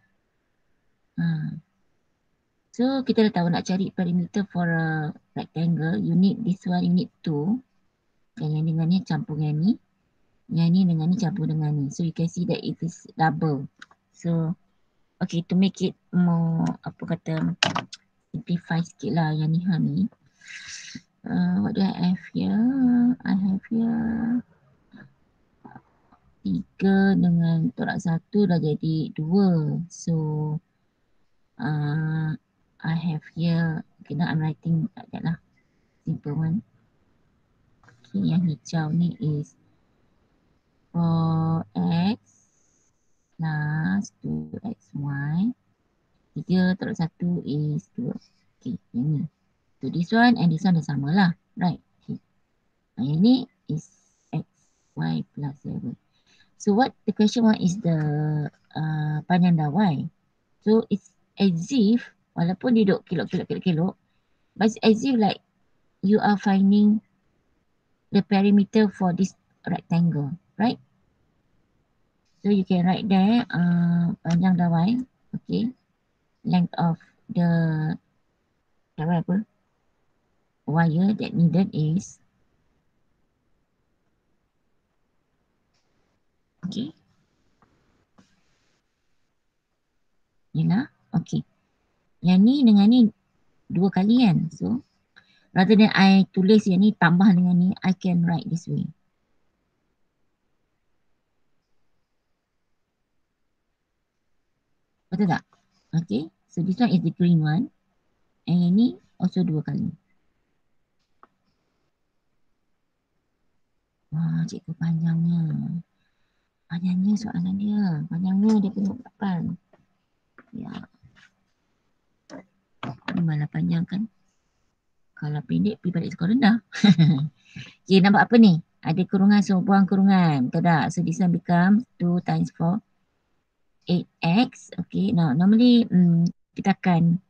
So kita dah tahu nak cari perimeter for a rectangle, you need this one, you need two. Dan yang dengan ni campur dengan ni. Yang ni dengan ni campur dengan ni. So you can see that it is double. So okay, to make it more apa kata simplify sikit lah yang ni ni. What do I have here? I have here 3 dengan tolak 1 dah jadi 2. So I have here, okay, now I'm writing like that lah. Simple one. Okay, yang hijau ni is 4x plus 2xy. 3 tolak 1 is 2. Okay, yang ni. So this one and this one dah sama lah. Right. Okay. Yang ni is x, y plus 7. So what the question one is the panjang dah y. So it's as if, walaupun dia duduk kelok, but it's as if like you are finding the perimeter for this rectangle, right? So you can write there, panjang dah y, okay. Length of the wire that needed is, okay. Yelah, okay. Yang ni dengan ni 2 kali kan. So rather than I tulis yang ni tambah dengan ni, I can write this way. Betul tak? Okay. So this one is the green one. And yang ni also 2 kali. Wah, cikgu panjangnya. Panjangnya soalan dia. Panjangnya dia kena 8. Ya. Ini malah panjang kan? Kalau pendek pergi balik sekolah rendah. Okay, nampak apa ni? Ada kurungan, so buang kurungan. Betul tak? So this one become 2 times 4. 8x. Okay, now normally kita akan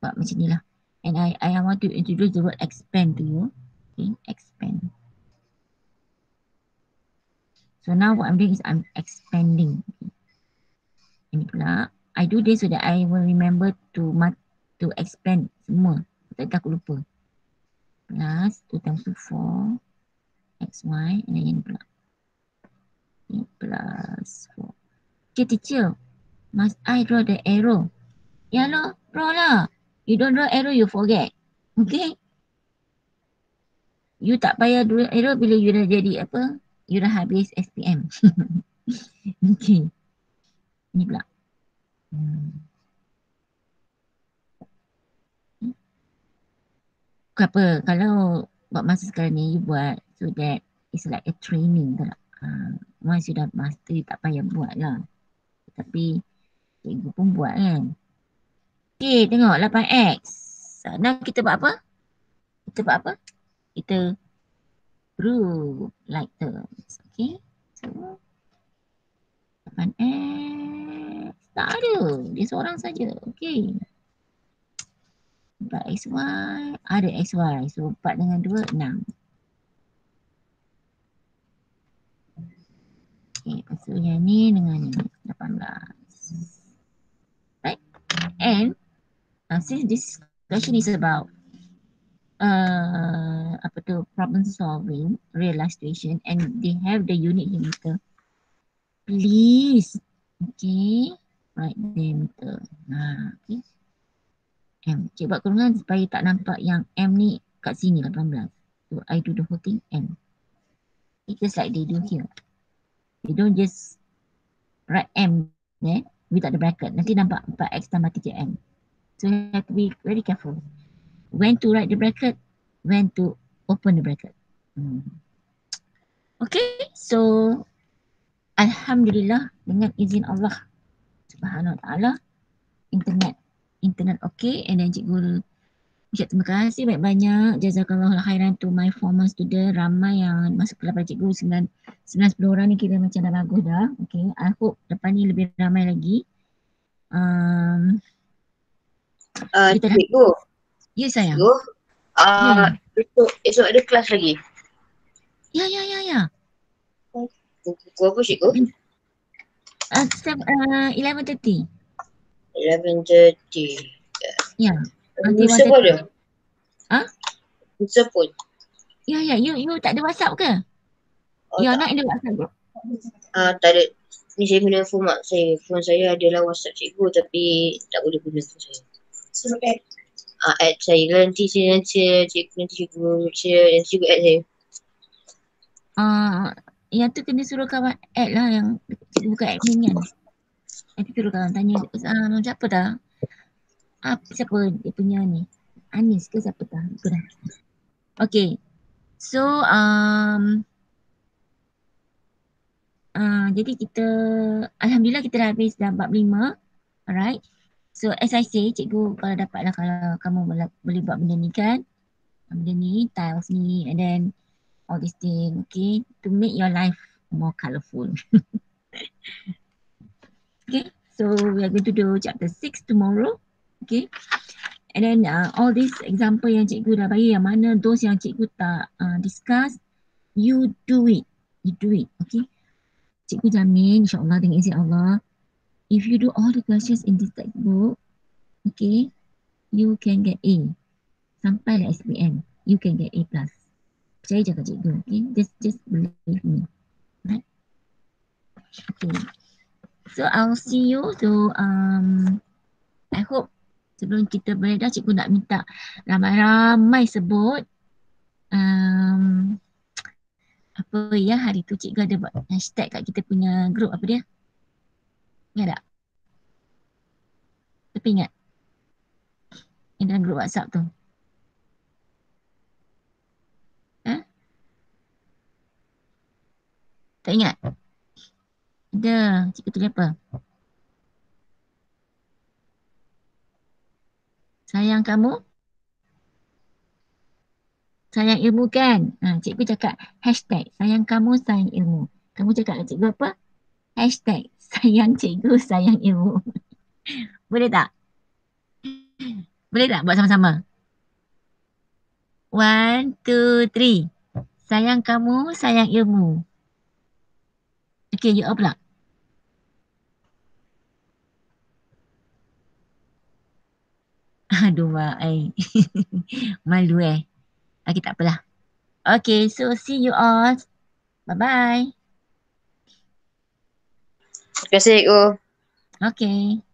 buat macam ni lah. And I want to introduce the word expand to you. Okay, expand. So now what I'm doing is I'm expanding. Okay. Ini pula. I do this so that I will remember to expand semua. Tak aku lupa. Plus 2 times 4 xy, and then ini pula. Ini plus 4. Okay, teacher. Must I draw the arrow? Ya lah, draw lah. You don't draw arrow, you forget. Okay? You tak payah draw arrow bila you dah jadi apa? You dah habis SPM. Okay. Ini pula. Apa, kalau buat masa sekarang ni, you buat so that it's like a training tak? Once you dah master, you tak payah buat lah. Tapi cikgu pun buat kan. Okay, tengok 8x. Now kita buat apa? Kita group like terms. Okay. So 8x. Tak ada. Dia seorang saja. Okay. 4xy. Ada xy. So 4 dengan 2, 6. Okay. Lepas tu yang ni dengan ni. 18. Right. And since this question is about problem solving, real life situation, and they have the unit meter, please, okay, write the meter. Okay. M. Cik buat kurungan supaya tak nampak yang M ni kat sini 18. So I do the whole thing M. It's just like they do here. They don't just write M there without the bracket. Nanti nampak 4x tambah 3M. So you have to be very careful. When to write the bracket, when to open the bracket. Okay, so Alhamdulillah dengan izin Allah Subhanahu Wa Taala, internet okay, and then cikgu ucap terima kasih banyak-banyak. Jazakallah khairan to my former student. Ramai yang masuk kelas pada cikgu, 9-10 orang ni kira macam dah bagus dah. Okay, I hope depan ni lebih ramai lagi. Cikgu. Ya sayang. Cikgu, esok ada kelas lagi? Ya. Pukul apa cikgu? 11:30. 11:30. Ya. Nanti Musa wanted pun to. ada. Ah? Musa pun. Ya, ya. You tak ada WhatsApp ke? Oh You tak. not in the WhatsApp group? Tak ada. Ni saya guna phone mak saya. Phone saya adalah WhatsApp cikgu tapi tak boleh guna phone saya. Suruh add. Add saya. Nanti cikgu nanti cikgu add saya. Yang tu kena suruh kawan add lah yang cikgu bukan admin kan. Nanti suruh kawan tanya siapa dah? Siapa dia punya ni? Anis ke siapa dah? Lupa dah. Okay. So jadi kita Alhamdulillah kita dah habis dah bab 5. Alright. So as I say, cikgu kalau dapatlah kalau kamu boleh buat benda ni kan. Benda ni, tiles ni and then all these things, okay, to make your life more colourful. Okay, so we are going to do chapter 6 tomorrow. Okay, and then all these example yang cikgu dah bagi, yang mana those yang cikgu tak discuss, you do it. You do it, okay. Cikgu jamin insyaAllah dengan izin Allah, if you do all the questions in this textbook, okay, you can get A. Sampai lah SPM, you can get A+. Percaya je kat cikgu, okay. Just believe me. Right? Okay. So I'll see you. So I hope sebelum kita beredar, cikgu nak minta ramai-ramai sebut apa ya hari tu cikgu ada buat hashtag kat kita punya group, apa dia? Ingat tak? Tapi ingat? Yang dalam group WhatsApp tu. Ha? Tak ingat? Ada. Cikgu tulis apa? Sayang kamu? Sayang ilmu kan? Cikgu cakap hashtag sayang kamu sayang ilmu. Kamu cakap kat cikgu apa? Hashtag sayang cikgu sayang ilmu. Boleh tak? Boleh tak buat sama-sama? 1, 2, 3. Sayang kamu, sayang ilmu. Okay, you all pula. Aduh, mak. Malu Okay, tak apalah. Okay, so see you all. Bye-bye. Terima kasih cikgu. Okay.